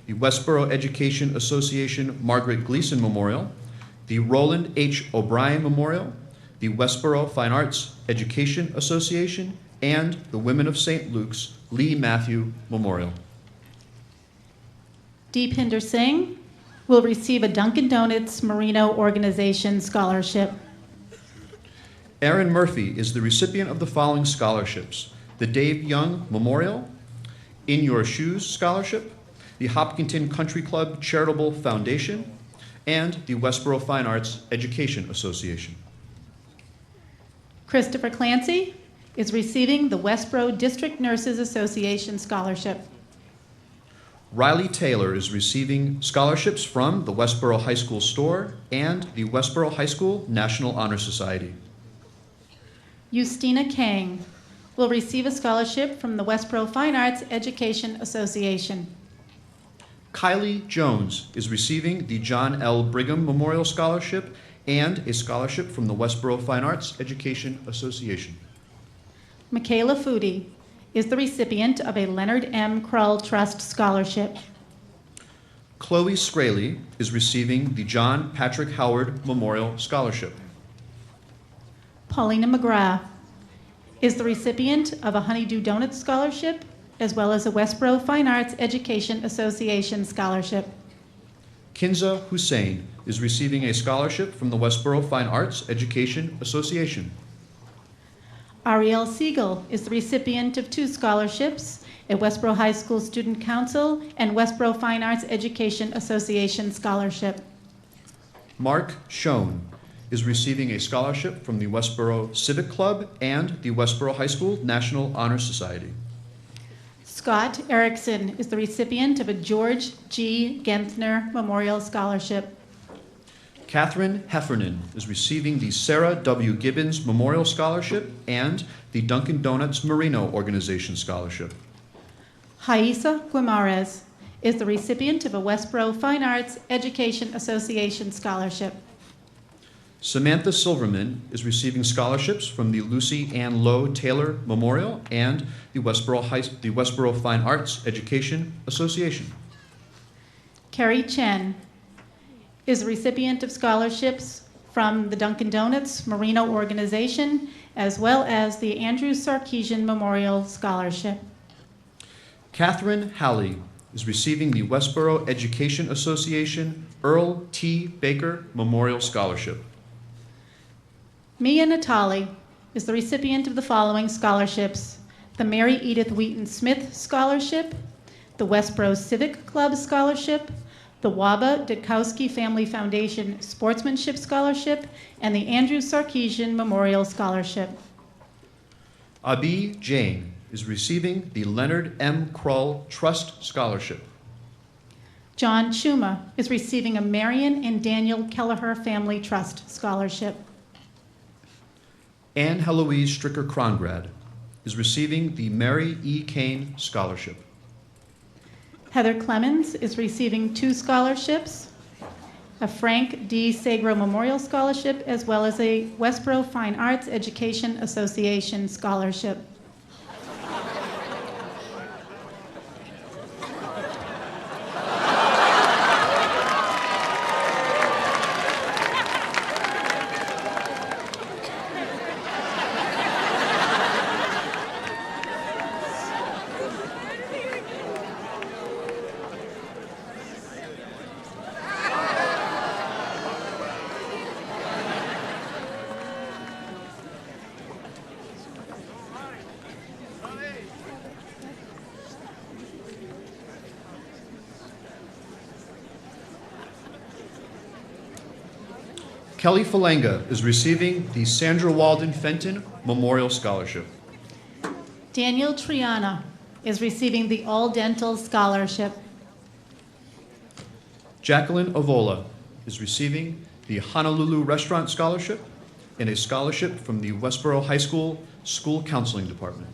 the Westboro Education Association Margaret Gleason Memorial, the Roland H. O'Brien Memorial, the Westboro Fine Arts Education Association, and the Women of St. Luke's Lee Matthew Memorial. Deepinder Singh will receive a Dunkin' Donuts Merino Organization scholarship. Aaron Murphy is the recipient of the following scholarships: the Dave Young Memorial, In Your Shoes Scholarship, the Hopkinton Country Club Charitable Foundation, and the Westboro Fine Arts Education Association. Christopher Clancy is receiving the Westboro District Nurses Association scholarship. Riley Taylor is receiving scholarships from the Westboro High School Store and the Westboro High School National Honor Society. Justina Kang will receive a scholarship from the Westboro Fine Arts Education Association. Kylie Jones is receiving the John L. Brigham Memorial Scholarship and a scholarship from the Westboro Fine Arts Education Association. Michaela Foodie is the recipient of a Leonard M. Krull Trust scholarship. Chloe Scraley is receiving the John Patrick Howard Memorial Scholarship. Paulina McGrath is the recipient of a Honeydew Donuts scholarship, as well as a Westboro Fine Arts Education Association scholarship. Kinza Hussein is receiving a scholarship from the Westboro Fine Arts Education Association. Ariel Siegel is the recipient of 2 scholarships, a Westboro High School Student Council and Westboro Fine Arts Education Association scholarship. Mark Schoen is receiving a scholarship from the Westboro Civic Club and the Westboro High School National Honor Society. Scott Erickson is the recipient of a George G. Genthner Memorial Scholarship. Catherine Heffernan is receiving the Sarah W. Gibbons Memorial Scholarship and the Dunkin' Donuts Merino Organization Scholarship. Haisa Guimarães is the recipient of a Westboro Fine Arts Education Association scholarship. Samantha Silverman is receiving scholarships from the Lucy Ann Lowe Taylor Memorial and the Westboro Fine Arts Education Association. Carrie Chen is a recipient of scholarships from the Dunkin' Donuts Merino Organization, as well as the Andrew Sarkeesian Memorial Scholarship. Catherine Halley is receiving the Westboro Education Association Earl T. Baker Memorial Scholarship. Mia Natali is the recipient of the following scholarships: the Mary Edith Wheaton Smith Scholarship, the Westboro Civic Club Scholarship, the Waba Dudkowski Family Foundation Sportsmanship Scholarship, and the Andrew Sarkeesian Memorial Scholarship. Abi Jain is receiving the Leonard M. Krull Trust Scholarship. John Chuma is receiving a Marion and Daniel Kelleher Family Trust Scholarship. Anne Heloise Stricker Krongrad is receiving the Mary E. Kane Scholarship. Heather Clemens is receiving 2 scholarships, a Frank D. Sagro Memorial Scholarship, as well as a Westboro Fine Arts Education Association Scholarship. Kelly Falanga is receiving the Sandra Walden Fenton Memorial Scholarship. Daniel Triana is receiving the All Dental Scholarship. Jacqueline Avola is receiving the Honolulu Restaurant Scholarship and a scholarship from the Westboro High School School Counseling Department.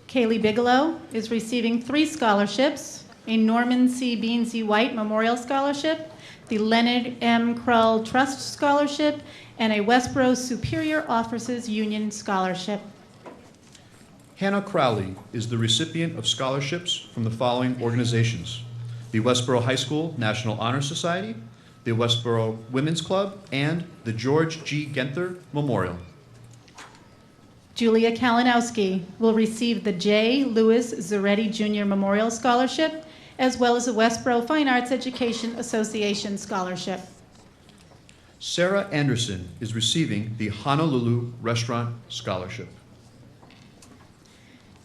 Kaylee Bigelow is receiving 3 scholarships, a Norman C. Beansy White Memorial Scholarship, the Leonard M. Krull Trust Scholarship, and a Westboro Superior Officers Union Scholarship. Hannah Crowley is the recipient of scholarships from the following organizations: the Westboro High School National Honor Society, the Westboro Women's Club, and the George G. Genther Memorial. Julia Kalinowski will receive the J. Lewis Zaretti Jr. Memorial Scholarship, as well as the Westboro Fine Arts Education Association Scholarship. Sarah Anderson is receiving the Honolulu Restaurant Scholarship.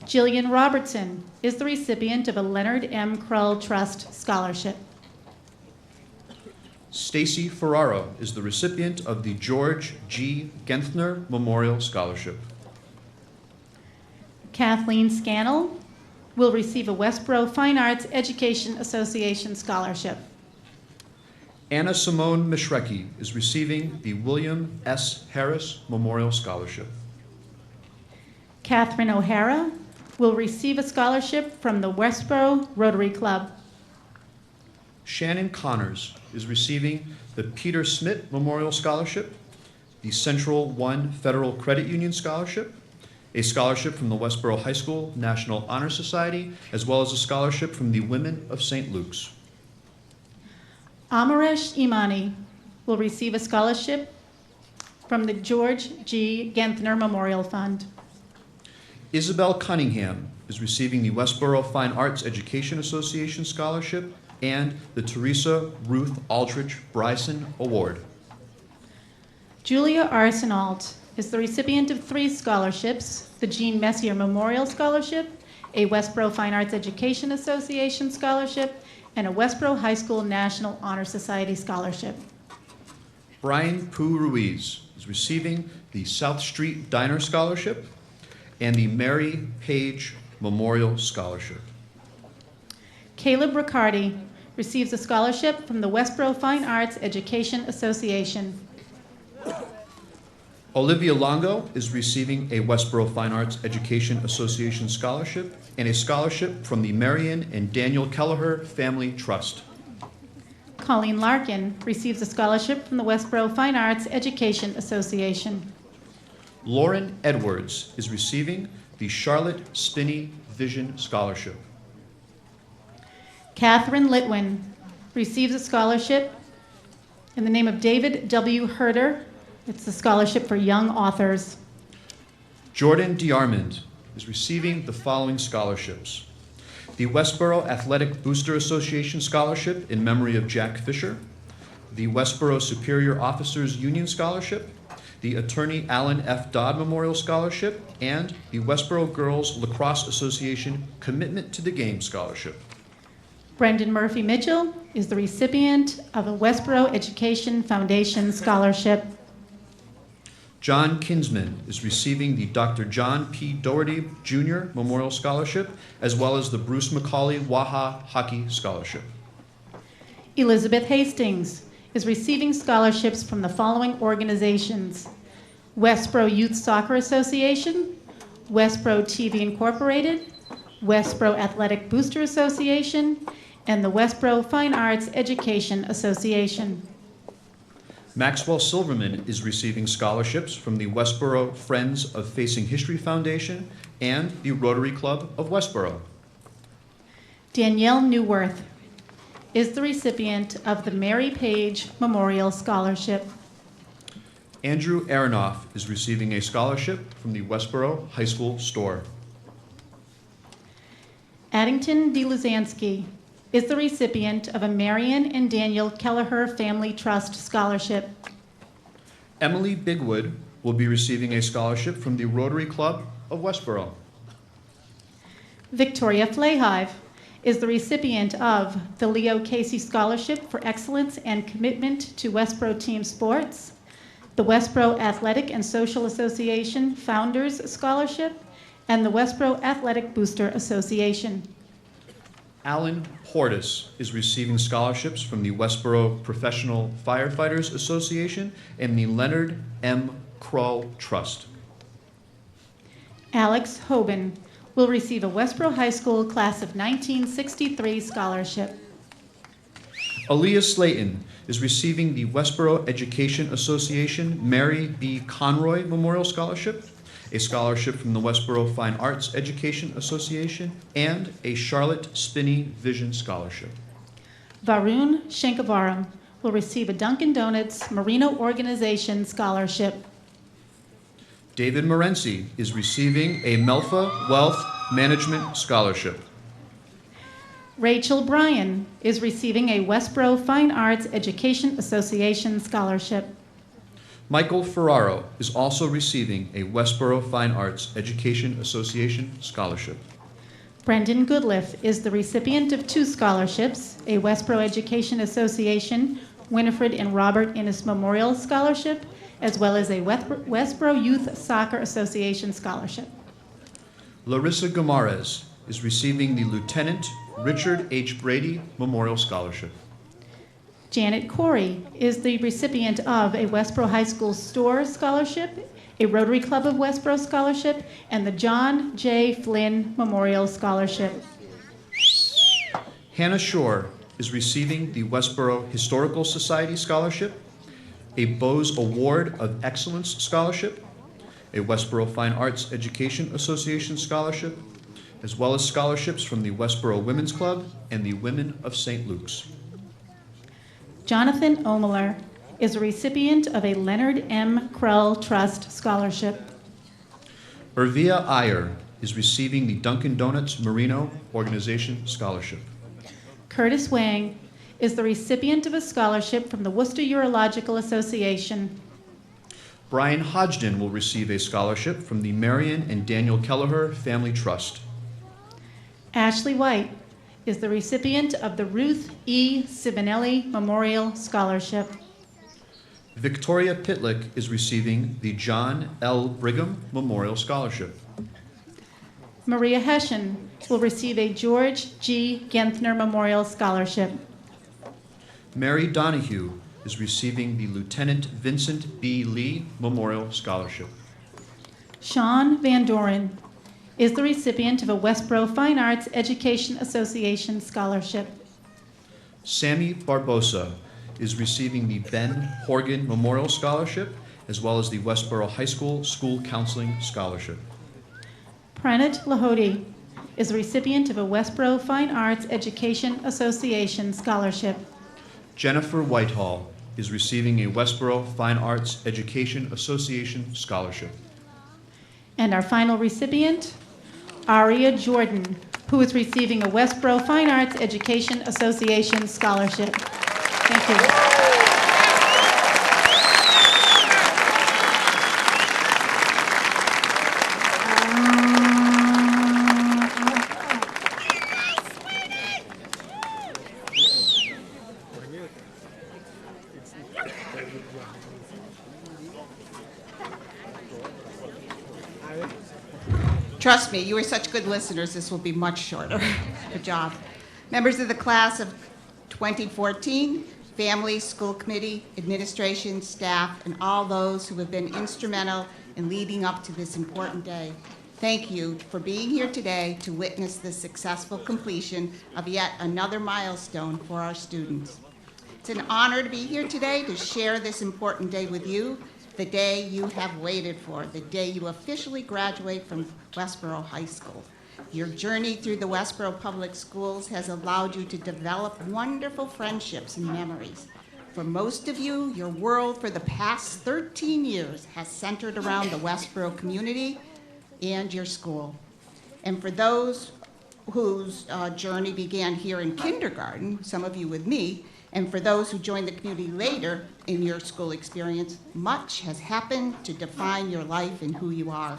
Jillian Robertson is the recipient of a Leonard M. Krull Trust Scholarship. Stacy Ferraro is the recipient of the George G. Genthner Memorial Scholarship. Kathleen Scannell will receive a Westboro Fine Arts Education Association Scholarship. Anna Simone Mishrecki is receiving the William S. Harris Memorial Scholarship. Catherine O'Hara will receive a scholarship from the Westboro Rotary Club. Shannon Connors is receiving the Peter Smith Memorial Scholarship, the Central One Federal Credit Union Scholarship, a scholarship from the Westboro High School National Honor Society, as well as a scholarship from the Women of St. Luke's. Amaresh Imani will receive a scholarship from the George G. Genthner Memorial Fund. Isabel Cunningham is receiving the Westboro Fine Arts Education Association Scholarship and the Teresa Ruth Aldrich Bryson Award. Julia Arsenault is the recipient of 3 scholarships: the Jean Messier Memorial Scholarship, a Westboro Fine Arts Education Association Scholarship, and a Westboro High School National Honor Society Scholarship. Brian Poo Ruiz is receiving the South Street Diner Scholarship and the Mary Page Memorial Scholarship. Caleb Riccardi receives a scholarship from the Westboro Fine Arts Education Association. Olivia Longo is receiving a Westboro Fine Arts Education Association Scholarship and a scholarship from the Marion and Daniel Kelleher Family Trust. Colleen Larkin receives a scholarship from the Westboro Fine Arts Education Association. Lauren Edwards is receiving the Charlotte Spinney Vision Scholarship. Catherine Litwin receives a scholarship in the name of David W. Herder. It's a scholarship for young authors. Jordan DeArmond is receiving the following scholarships: the Westboro Athletic Booster Association Scholarship in memory of Jack Fisher, the Westboro Superior Officers Union Scholarship, the Attorney Alan F. Dodd Memorial Scholarship, and the Westboro Girls Lacrosse Association Commitment to the Game Scholarship. Brendan Murphy Mitchell is the recipient of a Westboro Education Foundation Scholarship. John Kinsman is receiving the Dr. John P. Doherty Jr. Memorial Scholarship, as well as the Bruce McCauley Waha Hockey Scholarship. Elizabeth Hastings is receiving scholarships from the following organizations: Westboro Youth Soccer Association, Westboro TV Incorporated, Westboro Athletic Booster Association, and the Westboro Fine Arts Education Association. Maxwell Silverman is receiving scholarships from the Westboro Friends of Facing History Foundation and the Rotary Club of Westboro. Danielle Newworth is the recipient of the Mary Page Memorial Scholarship. Andrew Aronoff is receiving a scholarship from the Westboro High School Store. Addington D. Luzansky is the recipient of a Marion and Daniel Kelleher Family Trust Scholarship. Emily Bigwood will be receiving a scholarship from the Rotary Club of Westboro. Victoria Flahive is the recipient of the Leo Casey Scholarship for Excellence and Commitment to Westboro Team Sports, the Westboro Athletic and Social Association Founders Scholarship, and the Westboro Athletic Booster Association. Alan Portis is receiving scholarships from the Westboro Professional Firefighters Association and the Leonard M. Krull Trust. Alex Hoban will receive a Westboro High School Class of 1963 scholarship. Aaliyah Slayton is receiving the Westboro Education Association Mary B. Conroy Memorial Scholarship, a scholarship from the Westboro Fine Arts Education Association, and a Charlotte Spinney Vision Scholarship. Varun Shankavaram will receive a Dunkin' Donuts Merino Organization Scholarship. David Morency is receiving a Melfa Wealth Management Scholarship. Rachel Bryan is receiving a Westboro Fine Arts Education Association Scholarship. Michael Ferraro is also receiving a Westboro Fine Arts Education Association Scholarship. Brendan Goodliff is the recipient of 2 scholarships, a Westboro Education Association Winifred and Robert Innes Memorial Scholarship, as well as a Westboro Youth Soccer Association Scholarship. Larissa Gamarez is receiving the Lieutenant Richard H. Brady Memorial Scholarship. Janet Corey is the recipient of a Westboro High School Store Scholarship, a Rotary Club of Westboro Scholarship, and the John J. Flynn Memorial Scholarship. Hannah Shore is receiving the Westboro Historical Society Scholarship, a Bose Award of Excellence Scholarship, a Westboro Fine Arts Education Association Scholarship, as well as scholarships from the Westboro Women's Club and the Women of St. Luke's. Jonathan Omeler is a recipient of a Leonard M. Krell Trust Scholarship. Irvia Iyer is receiving the Dunkin' Donuts Merino Organization Scholarship. Curtis Wang is the recipient of a scholarship from the Worcester Urological Association. Brian Hodgden will receive a scholarship from the Marion and Daniel Kelleher Family Trust. Ashley White is the recipient of the Ruth E. Sibinelli Memorial Scholarship. Victoria Pitlick is receiving the John L. Brigham Memorial Scholarship. Maria Hessian will receive a George G. Genthner Memorial Scholarship. Mary Donahue is receiving the Lieutenant Vincent B. Lee Memorial Scholarship. Sean Van Doren is the recipient of a Westboro Fine Arts Education Association Scholarship. Sammy Barbosa is receiving the Ben Horgan Memorial Scholarship, as well as the Westboro High School School Counseling Scholarship. Pranit Lahoti is the recipient of a Westboro Fine Arts Education Association Scholarship. Jennifer Whitehall is receiving a Westboro Fine Arts Education Association Scholarship. And our final recipient, Aria Jordan, who is receiving a Westboro Fine Arts Education Association Scholarship. Thank you. Trust me, you are such good listeners, this will be much shorter. Good job. Members of the class of 2014, families, school committee, administration, staff, and all those who have been instrumental in leading up to this important day. Thank you for being here today to witness the successful completion of yet another milestone for our students. It's an honor to be here today to share this important day with you, the day you have waited for, the day you officially graduate from Westboro High School. Your journey through the Westboro Public Schools has allowed you to develop wonderful friendships and memories. For most of you, your world for the past 13 years has centered around the Westboro community and your school. And for those whose journey began here in kindergarten, some of you with me, and for those who joined the community later in your school experience, much has happened to define your life and who you are.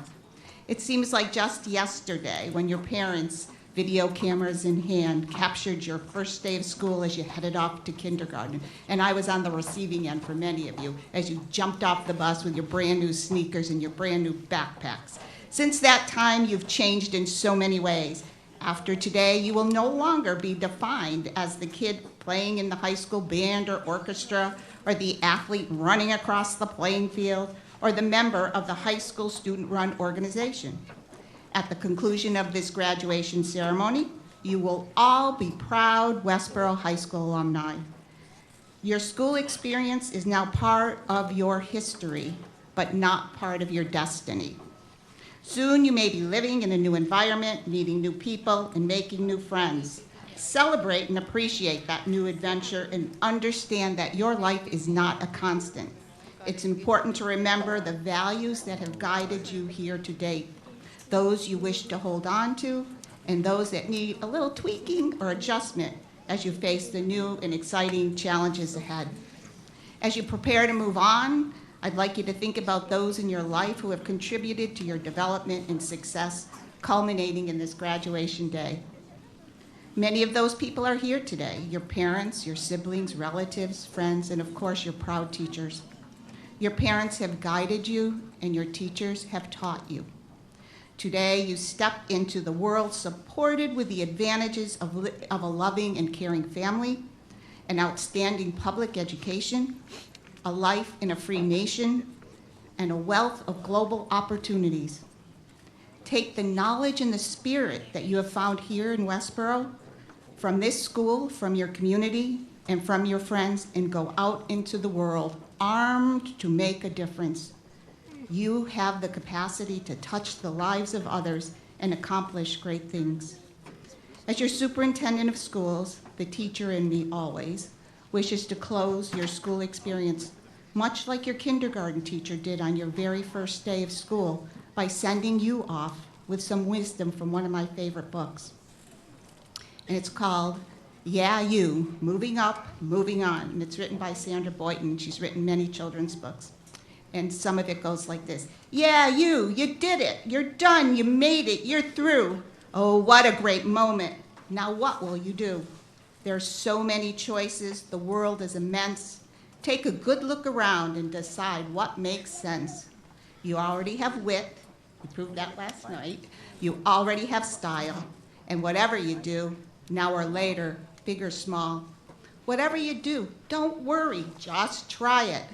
It seems like just yesterday when your parents, video cameras in hand, captured your first day of school as you headed off to kindergarten. And I was on the receiving end for many of you as you jumped off the bus with your brand new sneakers and your brand new backpacks. Since that time, you've changed in so many ways. After today, you will no longer be defined as the kid playing in the high school band or orchestra, or the athlete running across the playing field, or the member of the high school student-run organization. At the conclusion of this graduation ceremony, you will all be proud Westboro High School alumni. Your school experience is now part of your history, but not part of your destiny. Soon you may be living in a new environment, meeting new people, and making new friends. Celebrate and appreciate that new adventure and understand that your life is not a constant. It's important to remember the values that have guided you here to date, those you wish to hold on to, and those that need a little tweaking or adjustment as you face the new and exciting challenges ahead. As you prepare to move on, I'd like you to think about those in your life who have contributed to your development and success, culminating in this graduation day. Many of those people are here today, your parents, your siblings, relatives, friends, and of course your proud teachers. Your parents have guided you and your teachers have taught you. Today you step into the world supported with the advantages of a loving and caring family, an outstanding public education, a life in a free nation, and a wealth of global opportunities. Take the knowledge and the spirit that you have found here in Westboro, from this school, from your community, and from your friends, and go out into the world armed to make a difference. You have the capacity to touch the lives of others and accomplish great things. As your superintendent of schools, the teacher in me always wishes to close your school experience, much like your kindergarten teacher did on your very first day of school, by sending you off with some wisdom from one of my favorite books. And it's called Yeah, You, Moving Up, Moving On. And it's written by Sandra Boynton. She's written many children's books. And some of it goes like this. Yeah, you did it. You're done. You made it. You're through. Oh, what a great moment. Now what will you do? There are so many choices. The world is immense. Take a good look around and decide what makes sense. You already have wit. We proved that last night. You already have style. And whatever you do, now or later, big or small, whatever you do, don't worry. Just try it.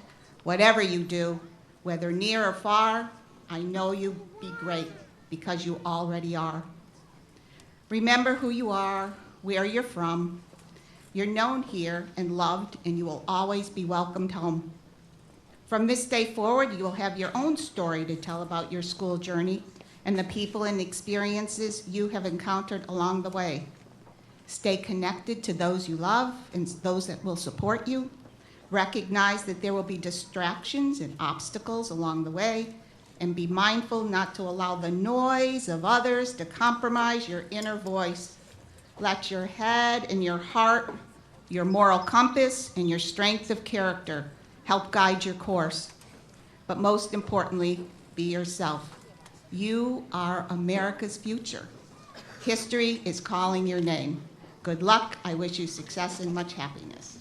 Whatever you do, whether near or far, I know you'll be great because you already are. Remember who you are, where you're from. You're known here and loved, and you will always be welcomed home. From this day forward, you will have your own story to tell about your school journey and the people and experiences you have encountered along the way. Stay connected to those you love and those that will support you. Recognize that there will be distractions and obstacles along the way, and be mindful not to allow the noise of others to compromise your inner voice. Let your head and your heart, your moral compass, and your strength of character help guide your course. But most importantly, be yourself. You are America's future. History is calling your name. Good luck. I wish you success and much happiness.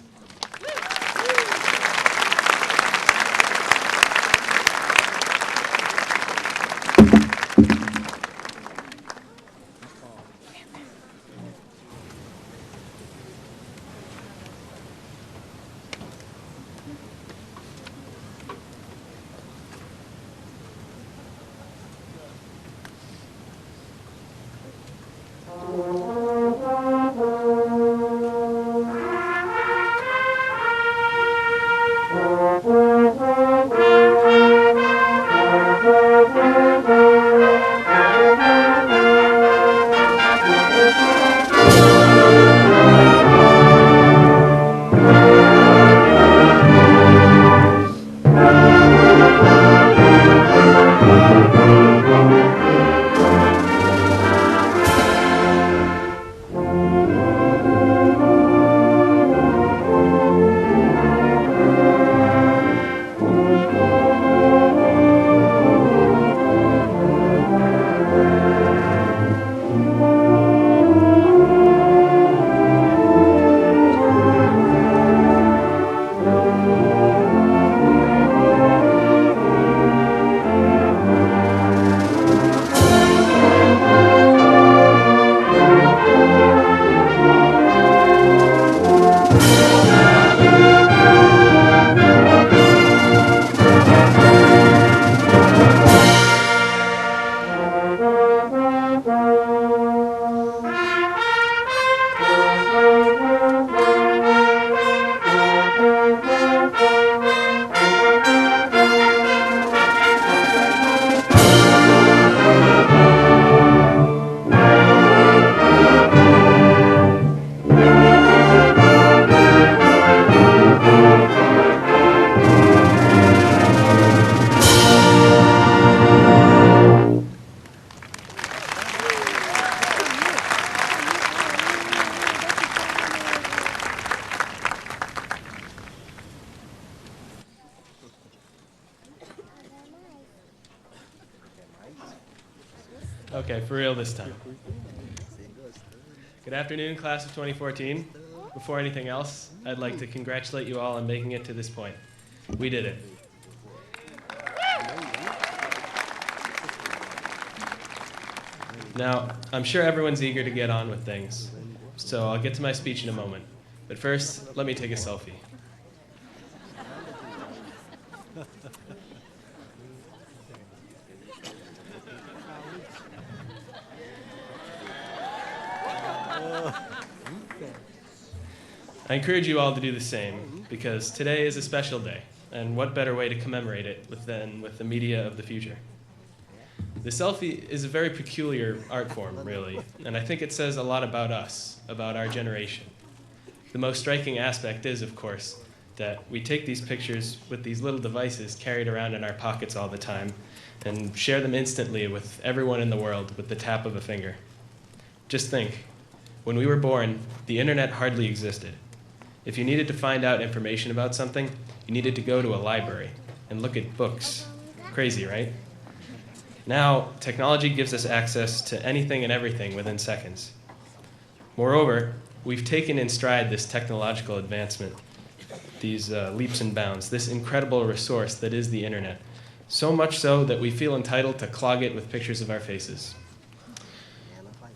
Okay, for real this time. Good afternoon, class of 2014. Before anything else, I'd like to congratulate you all on making it to this point. We did it. Now, I'm sure everyone's eager to get on with things, so I'll get to my speech in a moment. But first, let me take a selfie. I encourage you all to do the same, because today is a special day, and what better way to commemorate it than with the media of the future. The selfie is a very peculiar art form, really, and I think it says a lot about us, about our generation. The most striking aspect is, of course, that we take these pictures with these little devices carried around in our pockets all the time and share them instantly with everyone in the world with the tap of a finger. Just think, when we were born, the internet hardly existed. If you needed to find out information about something, you needed to go to a library and look at books. Crazy, right? Now, technology gives us access to anything and everything within seconds. Moreover, we've taken in stride this technological advancement, these leaps and bounds, this incredible resource that is the internet, so much so that we feel entitled to clog it with pictures of our faces.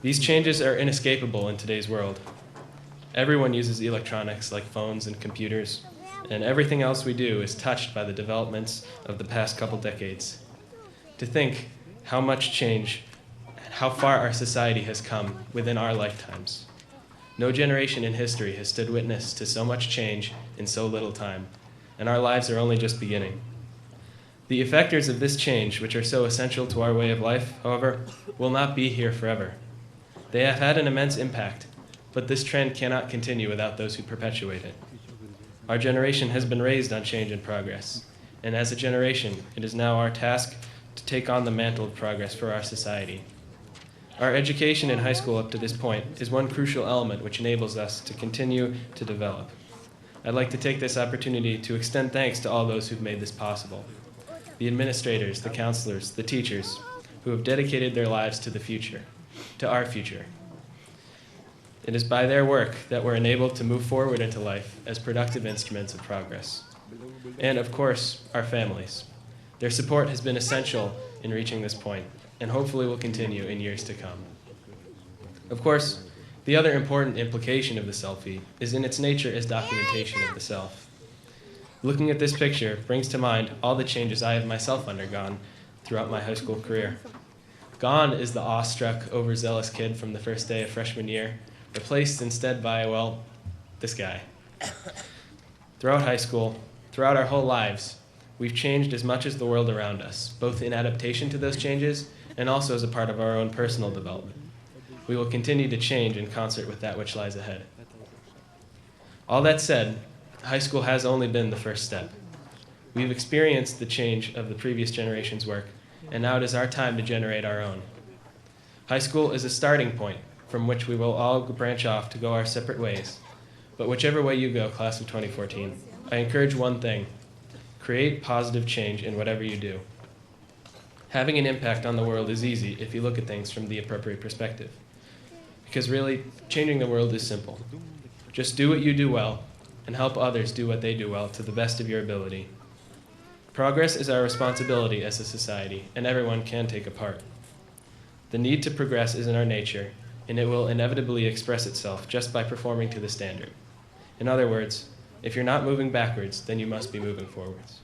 These changes are inescapable in today's world. Everyone uses electronics like phones and computers, and everything else we do is touched by the developments of the past couple decades. To think how much change, how far our society has come within our lifetimes. No generation in history has stood witness to so much change in so little time, and our lives are only just beginning. The effectors of this change, which are so essential to our way of life, however, will not be here forever. They have had an immense impact, but this trend cannot continue without those who perpetuate it. Our generation has been raised on change and progress, and as a generation, it is now our task to take on the mantle of progress for our society. Our education in high school up to this point is one crucial element which enables us to continue to develop. I'd like to take this opportunity to extend thanks to all those who've made this possible. The administrators, the counselors, the teachers, who have dedicated their lives to the future, to our future. It is by their work that we're enabled to move forward into life as productive instruments of progress. And of course, our families. Their support has been essential in reaching this point, and hopefully will continue in years to come. Of course, the other important implication of the selfie is in its nature as documentation of the self. Looking at this picture brings to mind all the changes I have myself undergone throughout my high school career. Gone is the awestruck, overzealous kid from the first day of freshman year, replaced instead by, well, this guy. Throughout high school, throughout our whole lives, we've changed as much as the world around us, both in adaptation to those changes and also as a part of our own personal development. We will continue to change in concert with that which lies ahead. All that said, high school has only been the first step. We've experienced the change of the previous generation's work, and now it is our time to generate our own. High school is a starting point from which we will all branch off to go our separate ways. But whichever way you go, class of 2014, I encourage one thing: create positive change in whatever you do. Having an impact on the world is easy if you look at things from the appropriate perspective. Because really, changing the world is simple. Just do what you do well, and help others do what they do well to the best of your ability. Progress is our responsibility as a society, and everyone can take a part. The need to progress is in our nature, and it will inevitably express itself just by performing to the standard. In other words, if you're not moving backwards, then you must be moving forwards.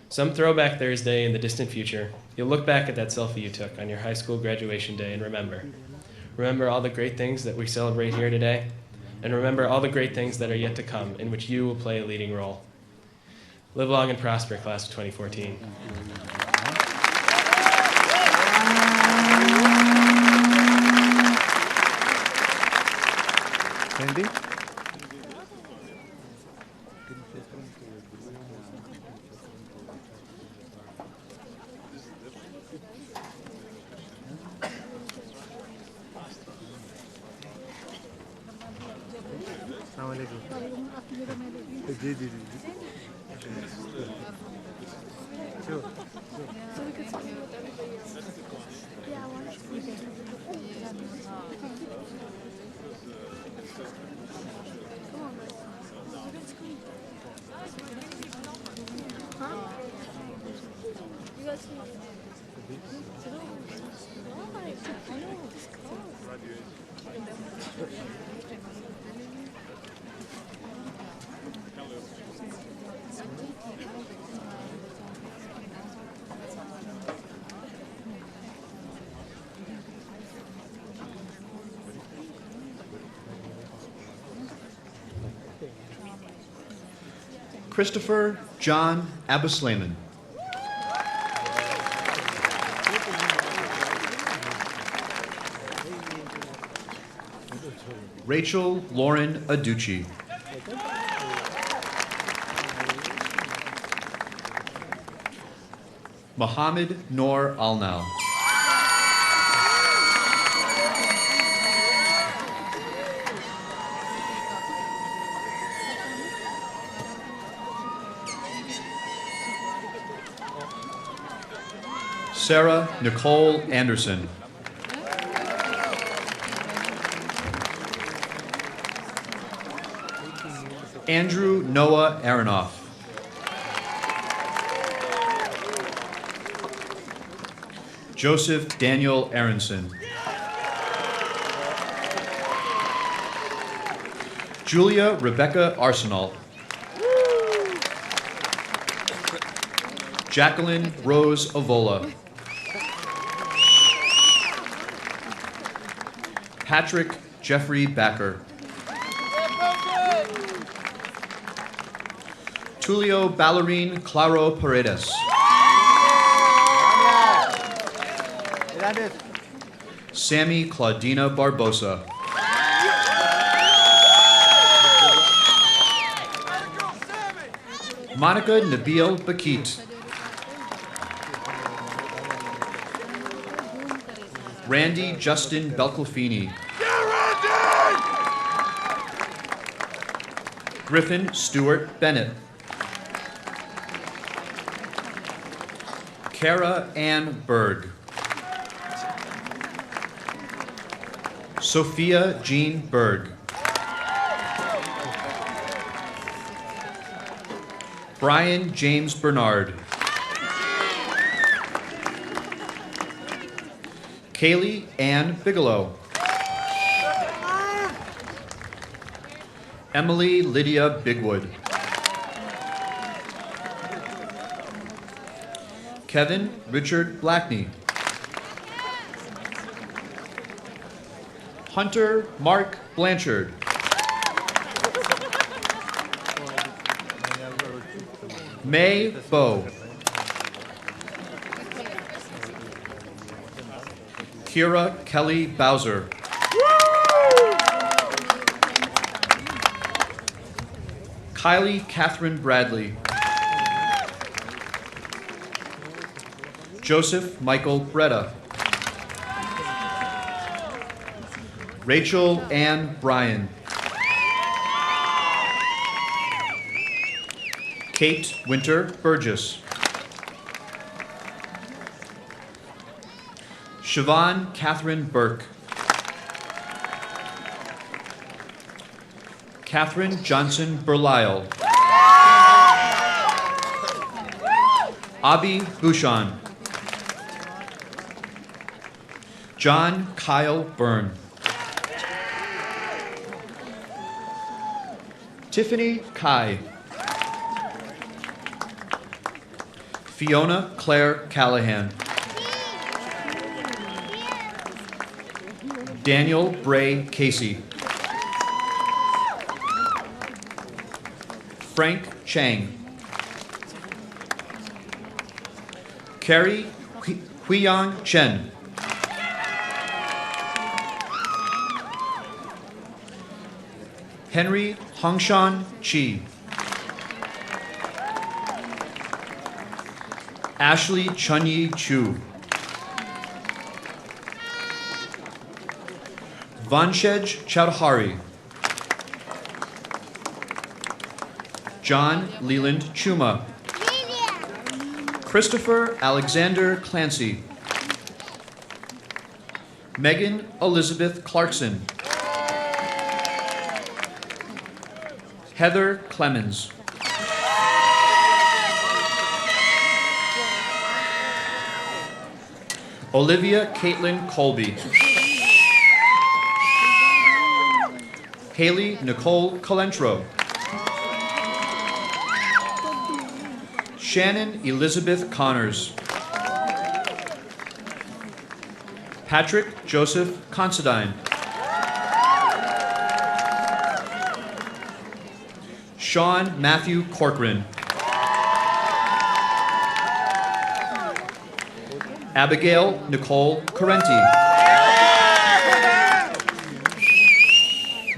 Some throwback Thursday in the distant future, you'll look back at that selfie you took on your high school graduation day and remember. Remember all the great things that we celebrate here today, and remember all the great things that are yet to come in which you will play a leading role. Live long and prosper, class of 2014. Andy? Sure. Christopher John Abuslayman. Rachel Lauren Aducci. Mohammed Noor Alnal. Sarah Nicole Anderson. Andrew Noah Aronoff. Joseph Daniel Aronson. Julia Rebecca Arsenal. Jacqueline Rose Avola. Patrick Jeffrey Backer. Tulio Ballerine Claro Paredes. Sammy Claudina Barbosa. Monica Nabil Bakit. Randy Justin Belcalfini. Griffin Stewart Bennett. Kara Ann Berg. Sophia Jean Berg. Brian James Bernard. Kaylee Ann Bigelow. Emily Lydia Bigwood. Kevin Richard Blackney. Hunter Mark Blanchard. May Bow. Kira Kelly Bowser. Kylie Catherine Bradley. Joseph Michael Bretta. Rachel Ann Bryan. Kate Winter Burgess. Siobhan Catherine Burke. Catherine Johnson Berlisle. Abi Bouchon. John Kyle Byrne. Tiffany Kai. Fiona Claire Callahan. Daniel Bray Casey. Frank Chang. Carrie Huiyang Chen. Henry Hongshan Chi. Ashley Chunyi Chu. Vanshej Chowdhury. John Leland Chuma. Christopher Alexander Clancy. Megan Elizabeth Clarkson. Heather Clemens. Olivia Caitlin Colby. Haley Nicole Calentro. Shannon Elizabeth Connors. Patrick Joseph Considine. Sean Matthew Corcoran. Abigail Nicole Correnti.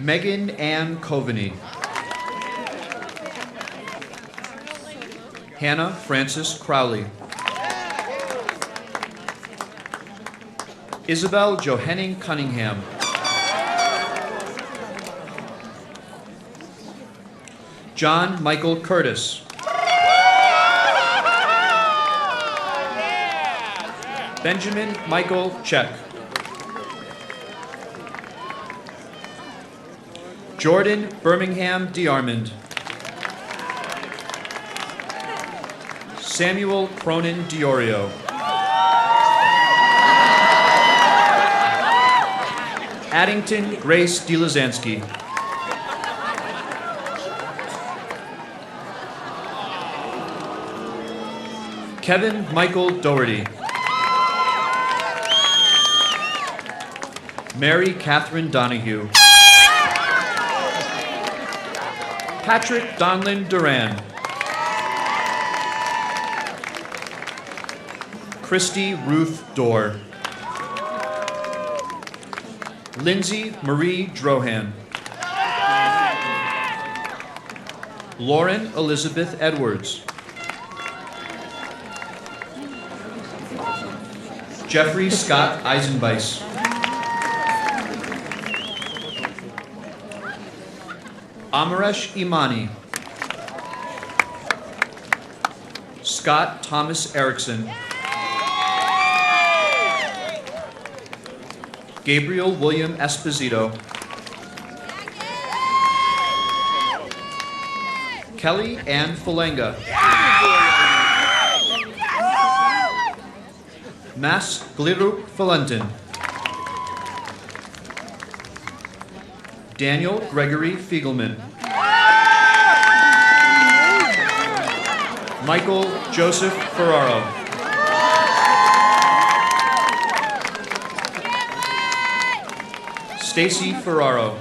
Megan Ann Coveney. Hannah Frances Crowley. Isabel Johenning Cunningham. John Michael Curtis. Benjamin Michael Check. Jordan Birmingham DeArmond. Samuel Cronin Diorio. Addington Grace DeLazansky. Kevin Michael Doherty. Mary Catherine Donahue. Patrick Donlin Duran. Christy Ruth Dorr. Lindsay Marie Drohan. Lauren Elizabeth Edwards. Jeffrey Scott Eisenbeis. Amaresh Imani. Scott Thomas Erickson. Gabriel William Esposito. Kelly Ann Falenga. Mas Gliru Valentin. Daniel Gregory Fiegelman. Michael Joseph Ferraro. Stacy Ferraro.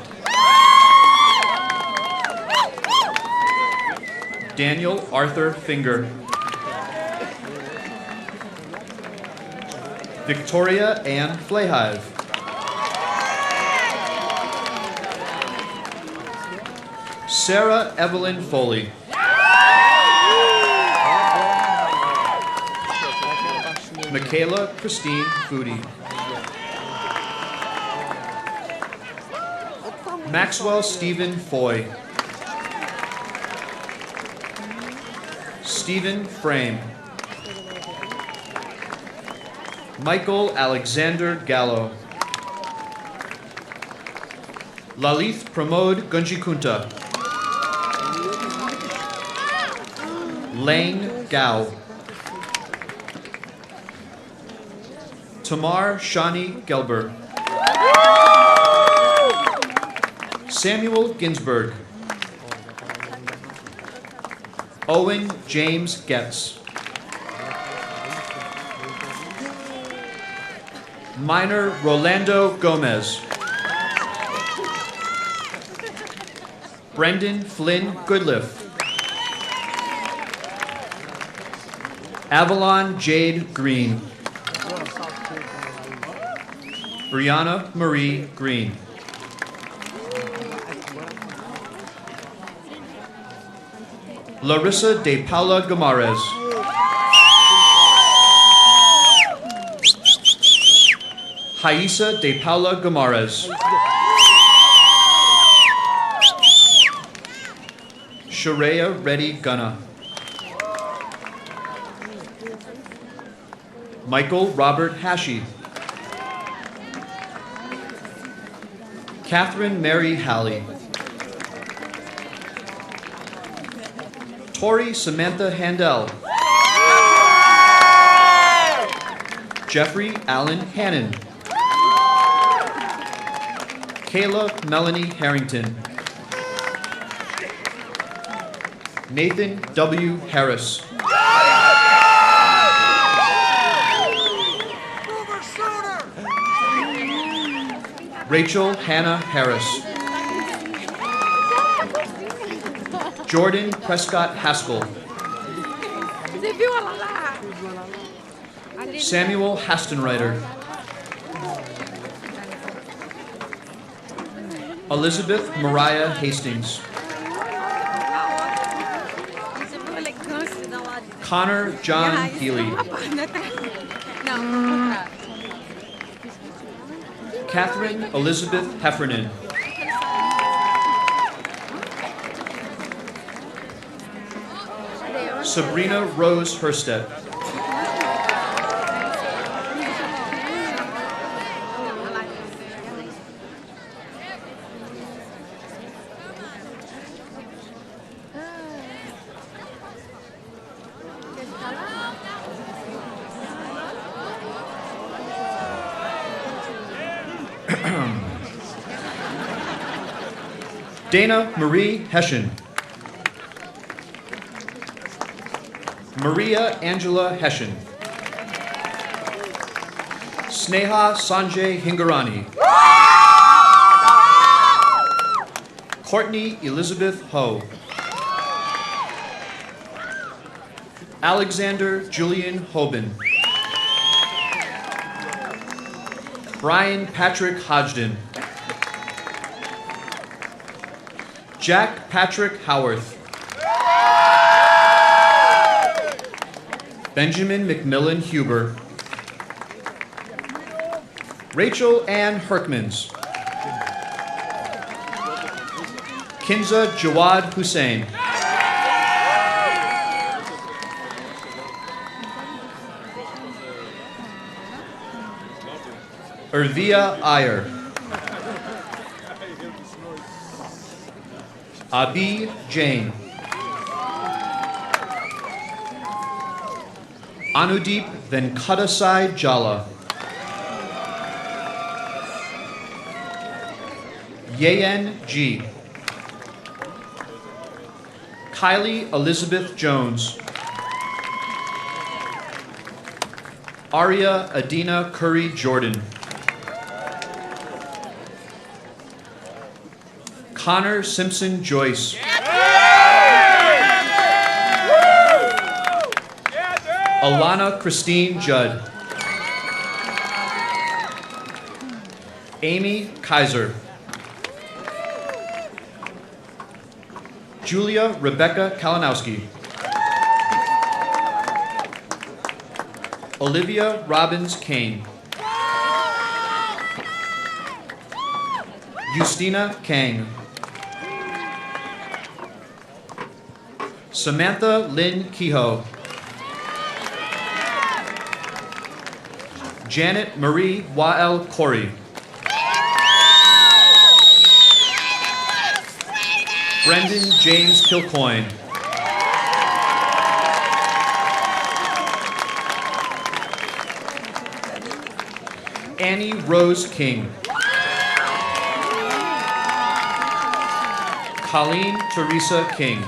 Daniel Arthur Finger. Victoria Ann Flahive. Sarah Evelyn Foley. Michaela Christine Foodie. Maxwell Stephen Foy. Stephen Frame. Michael Alexander Gallo. Lalith Pramod Gunjikunta. Lane Gao. Tamar Shani Gelber. Samuel Ginsberg. Owen James Getz. Minor Rolando Gomez. Brendan Flynn Goodliff. Avalon Jade Green. Brianna Marie Green. Larissa de Paula Gamarez. Haisa de Paula Gamarez. Sharia Reddy Gunna. Michael Robert Hashi. Catherine Mary Halley. Tori Samantha Handel. Jeffrey Allen Hannon. Kayla Melanie Harrington. Nathan W. Harris. Rachel Hannah Harris. Jordan Prescott Haskell. Samuel Hastenreiter. Elizabeth Mariah Hastings. Connor John Healy. Catherine Elizabeth Heffernan. Sabrina Rose Herstedt. Dana Marie Hession. Maria Angela Hession. Sneha Sanjay Hingarani. Courtney Elizabeth Ho. Alexander Julian Hoban. Brian Patrick Hodgden. Jack Patrick Howarth. Benjamin McMillan Huber. Rachel Ann Herkmans. Kinza Jawad Hussein. Irvia Iyer. Abi Jain. Anudeep Venkadasai Jala. Yeyen G. Kylie Elizabeth Jones. Aria Adina Curry Jordan. Connor Simpson Joyce. Alana Christine Judd. Amy Kaiser. Julia Rebecca Kalinowski. Olivia Robbins Kane. Justina Kang. Samantha Lynn Kehoe. Janet Marie Wael Corey. Brendan James Kilcoyne. Annie Rose King. Colleen Teresa King.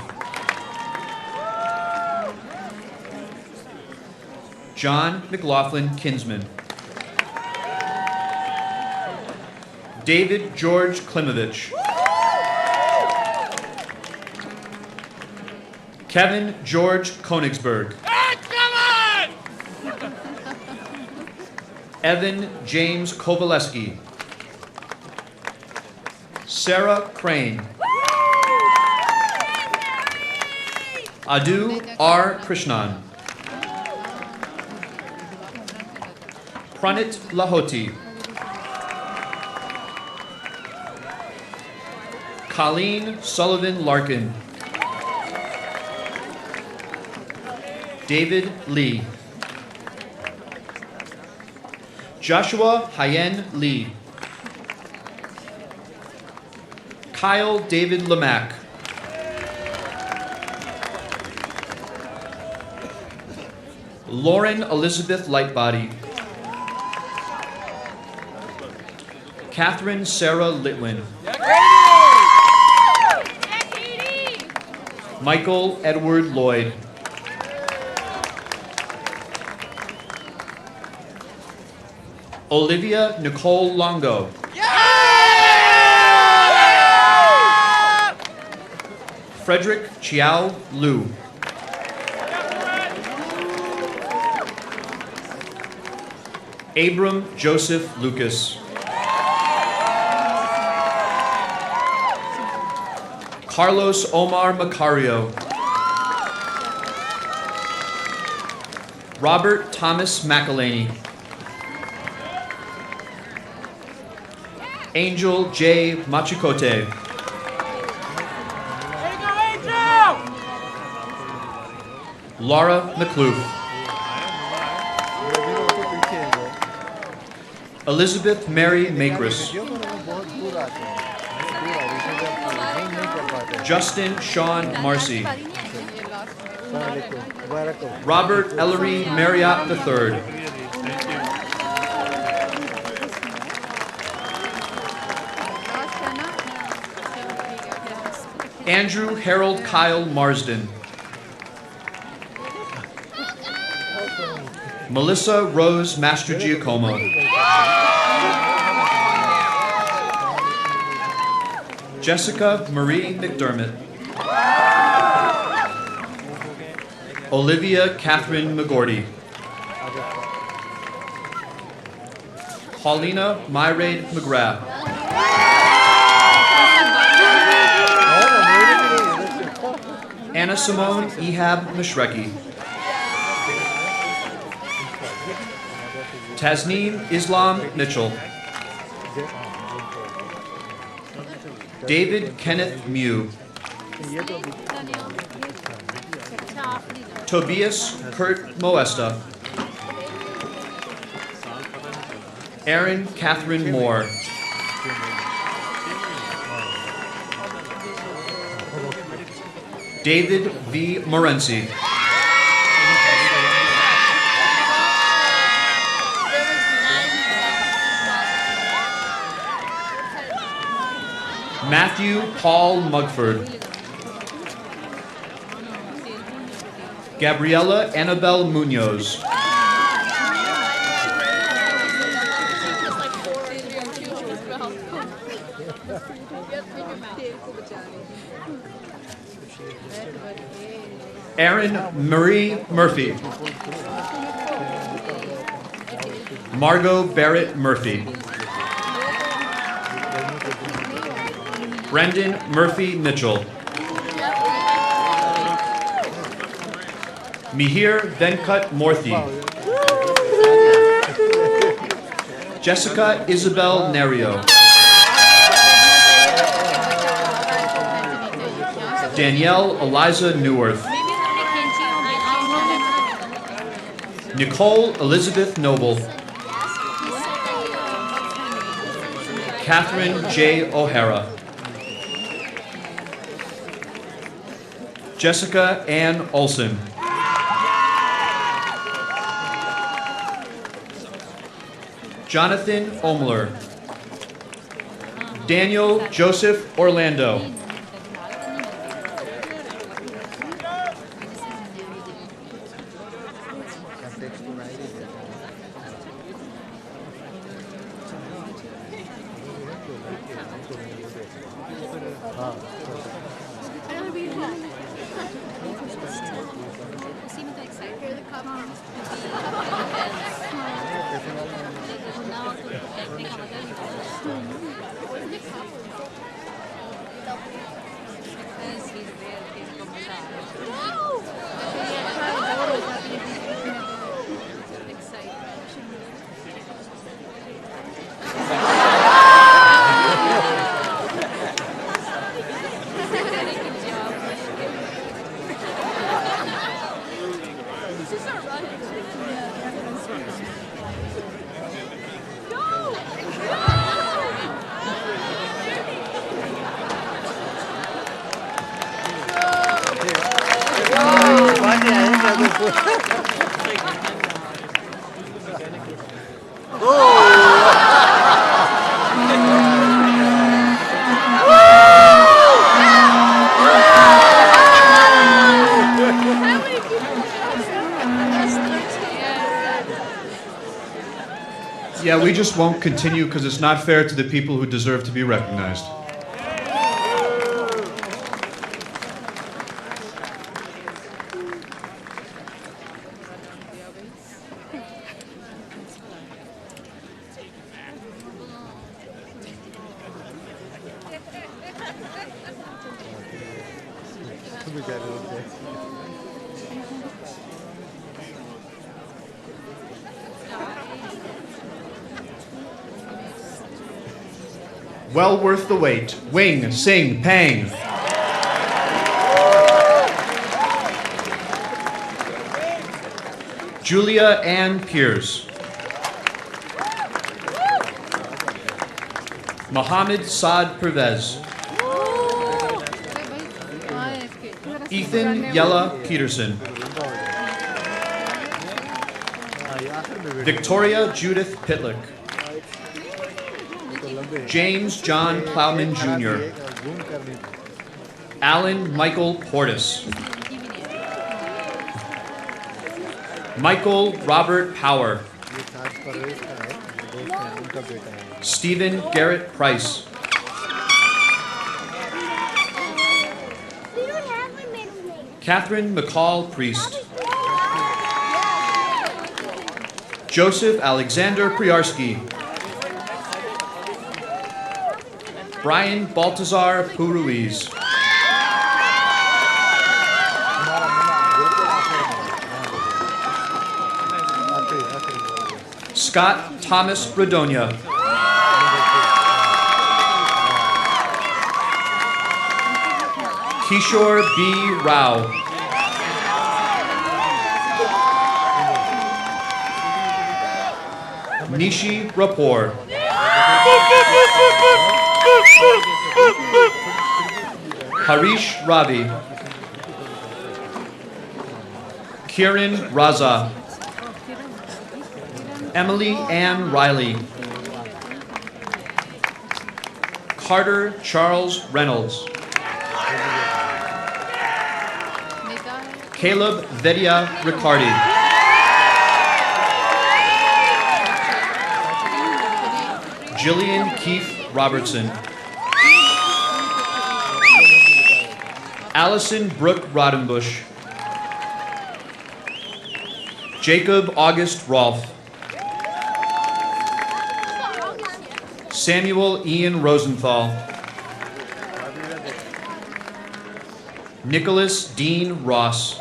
John McLaughlin Kinsman. David George Klimovich. Kevin George Konigsberg. Evan James Kovaleski. Sarah Crane. Adu R. Krishnan. Pranit Lahoti. Colleen Sullivan Larkin. David Lee. Joshua Hyen Lee. Kyle David Lemack. Lauren Elizabeth Lightbody. Catherine Sarah Litwin. Michael Edward Lloyd. Olivia Nicole Longo. Frederick Chiao Liu. Abram Joseph Lucas. Carlos Omar Macario. Robert Thomas McElhaney. Angel J. Machikote. Laura McCloof. Elizabeth Mary Makris. Justin Sean Marcy. Robert Ellery Marriott III. Andrew Harold Kyle Marsden. Melissa Rose Mastrogiacomo. Jessica Marie McDermott. Olivia Catherine McGordy. Paulina Myraid McGrath. Anna Simone Ehab Mashrecki. Tasneem Islam Mitchell. David Kenneth Mew. Tobias Kurt Moesta. Erin Catherine Moore. David V. Morency. Matthew Paul Mugford. Gabriela Annabelle Munoz. Erin Marie Murphy. Margot Barrett Murphy. Brendan Murphy Mitchell. Mihir Venkat Morthy. Jessica Isabel Nerio. Danielle Eliza Newworth. Nicole Elizabeth Noble. Catherine J. O'Hara. Jessica Ann Olson. Jonathan Omler. Daniel Joseph Orlando. just won't continue because it's not fair to the people who deserve to be recognized. Well worth the wait. Wing, sing, pang. Julia Ann Pierce. Mohammed Saad Pervez. Ethan Yella Peterson. Victoria Judith Pitlick. James John Plowman Jr. Alan Michael Portis. Michael Robert Power. Stephen Garrett Price. Catherine McCall Priest. Joseph Alexander Priarski. Brian Baltazar Puruiz. Scott Thomas Bradonia. Kishore B. Rao. Nishi Rapport. Harish Ravi. Kiran Raza. Emily Ann Riley. Carter Charles Reynolds. Caleb Vedia Riccardi. Jillian Keith Robertson. Allison Brooke Rodenbush. Jacob August Rolfe. Samuel Ian Rosenthal. Nicholas Dean Ross.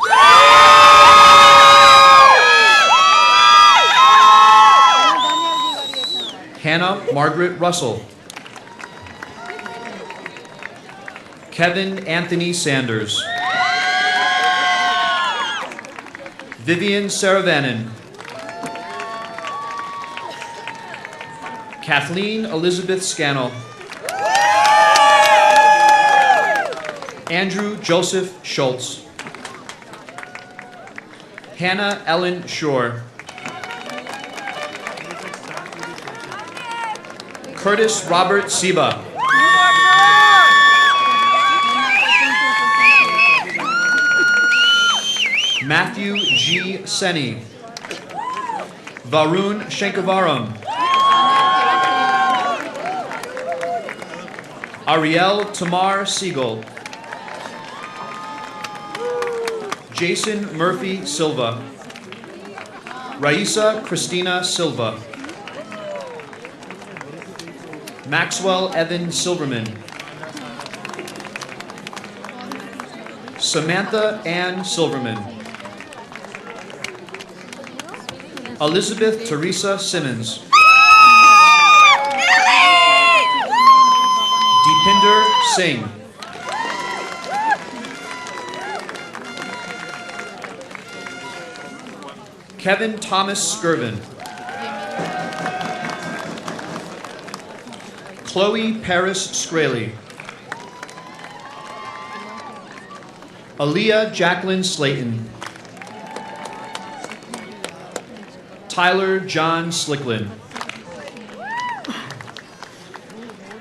Hannah Margaret Russell. Kevin Anthony Sanders. Vivian Saravanan. Kathleen Elizabeth Scannell. Andrew Joseph Schultz. Hannah Ellen Shore. Curtis Robert Siba. Matthew G. Seni. Varun Shankavaram. Ariel Tamar Siegel. Jason Murphy Silva. Raisa Christina Silva. Maxwell Evan Silverman. Samantha Ann Silverman. Elizabeth Teresa Simmons. Deepinder Singh. Kevin Thomas Skirvin. Chloe Paris Scraley. Aaliyah Jacqueline Slayton. Tyler John Slickland.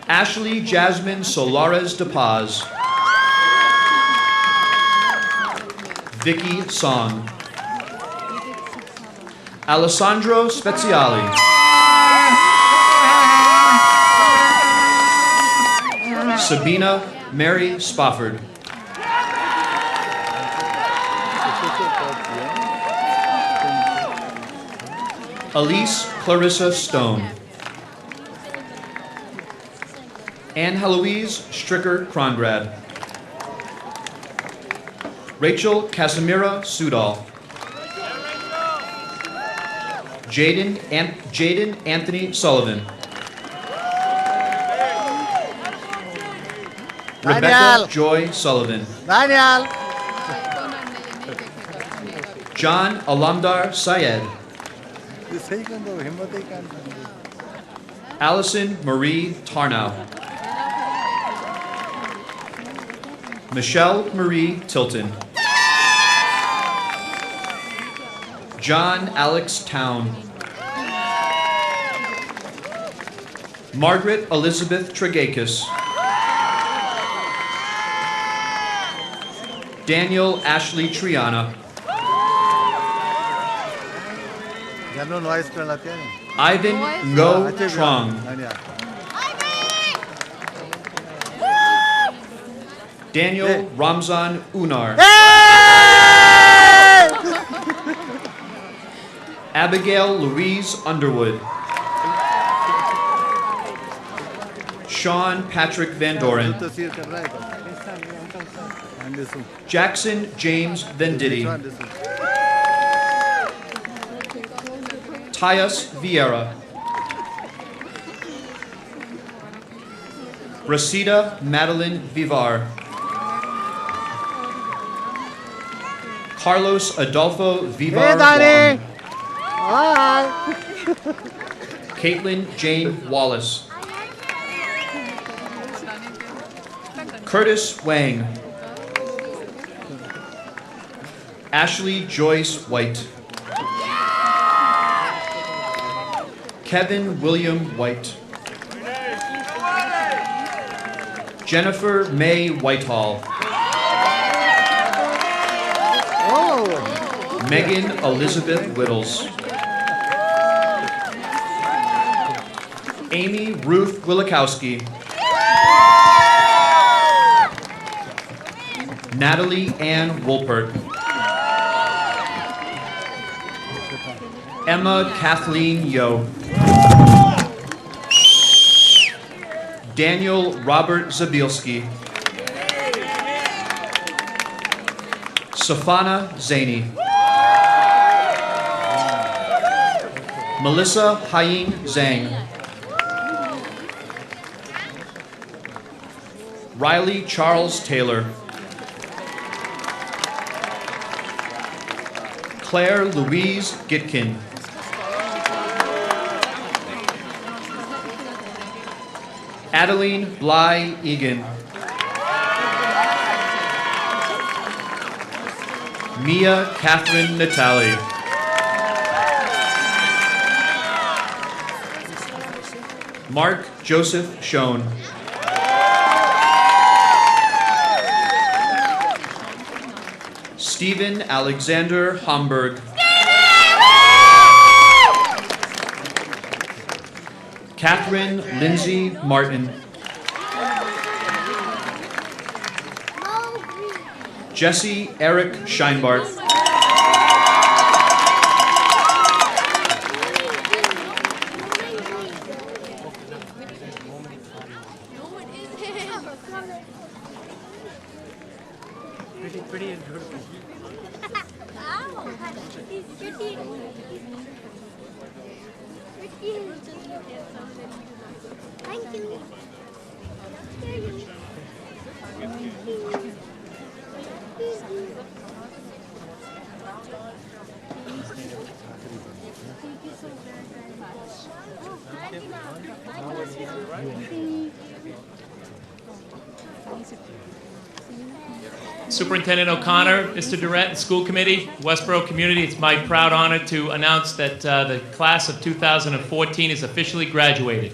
Ashley Jasmine Solares de Paz. Vicky Song. Alessandro Speziali. Sabina Mary Spofford. Elise Clarissa Stone. Anne Heloise Stricker Crongrad. Rachel Casimira Sudol. Jaden Anthony Sullivan. Rebecca Daniel. Joy Sullivan. Daniel. John Alamdar Syed. Allison Marie Tarnow. Michelle Marie Tilton. John Alex Town. Margaret Elizabeth Tregakis. Daniel Ashley Triana. Ivan Ngo Trong. Daniel Ramzan Unar. Abigail Louise Underwood. Sean Patrick Van Doren. Jackson James Venditti. Tyus Vieira. Rosita Madeline Vivar. Carlos Adolfo Vivar. Hey, Danny. Wong. Hi. Caitlin Jane Wallace. Curtis Wang. Ashley Joyce White. Kevin William White. Jennifer May Whitehall. Oh. Megan Elizabeth Whittles. Amy Ruth Wilikowski. Natalie Ann Wolpert. Emma Kathleen Yo. Daniel Robert Zabielski. Safana Zaini. Melissa Hayin Zhang. Riley Charles Taylor. Claire Louise Gitkin. Adeline Bly Egan. Mia Catherine Natali. Mark Joseph Schoen. Stephen Alexander Homburg. Catherine Lindsay Martin. Jesse Eric Scheinbart. Thank you. Superintendent O'Connor, Mr. Durrett, and School Committee, Westboro community, it's my proud honor to announce that the class of 2014 is officially graduated.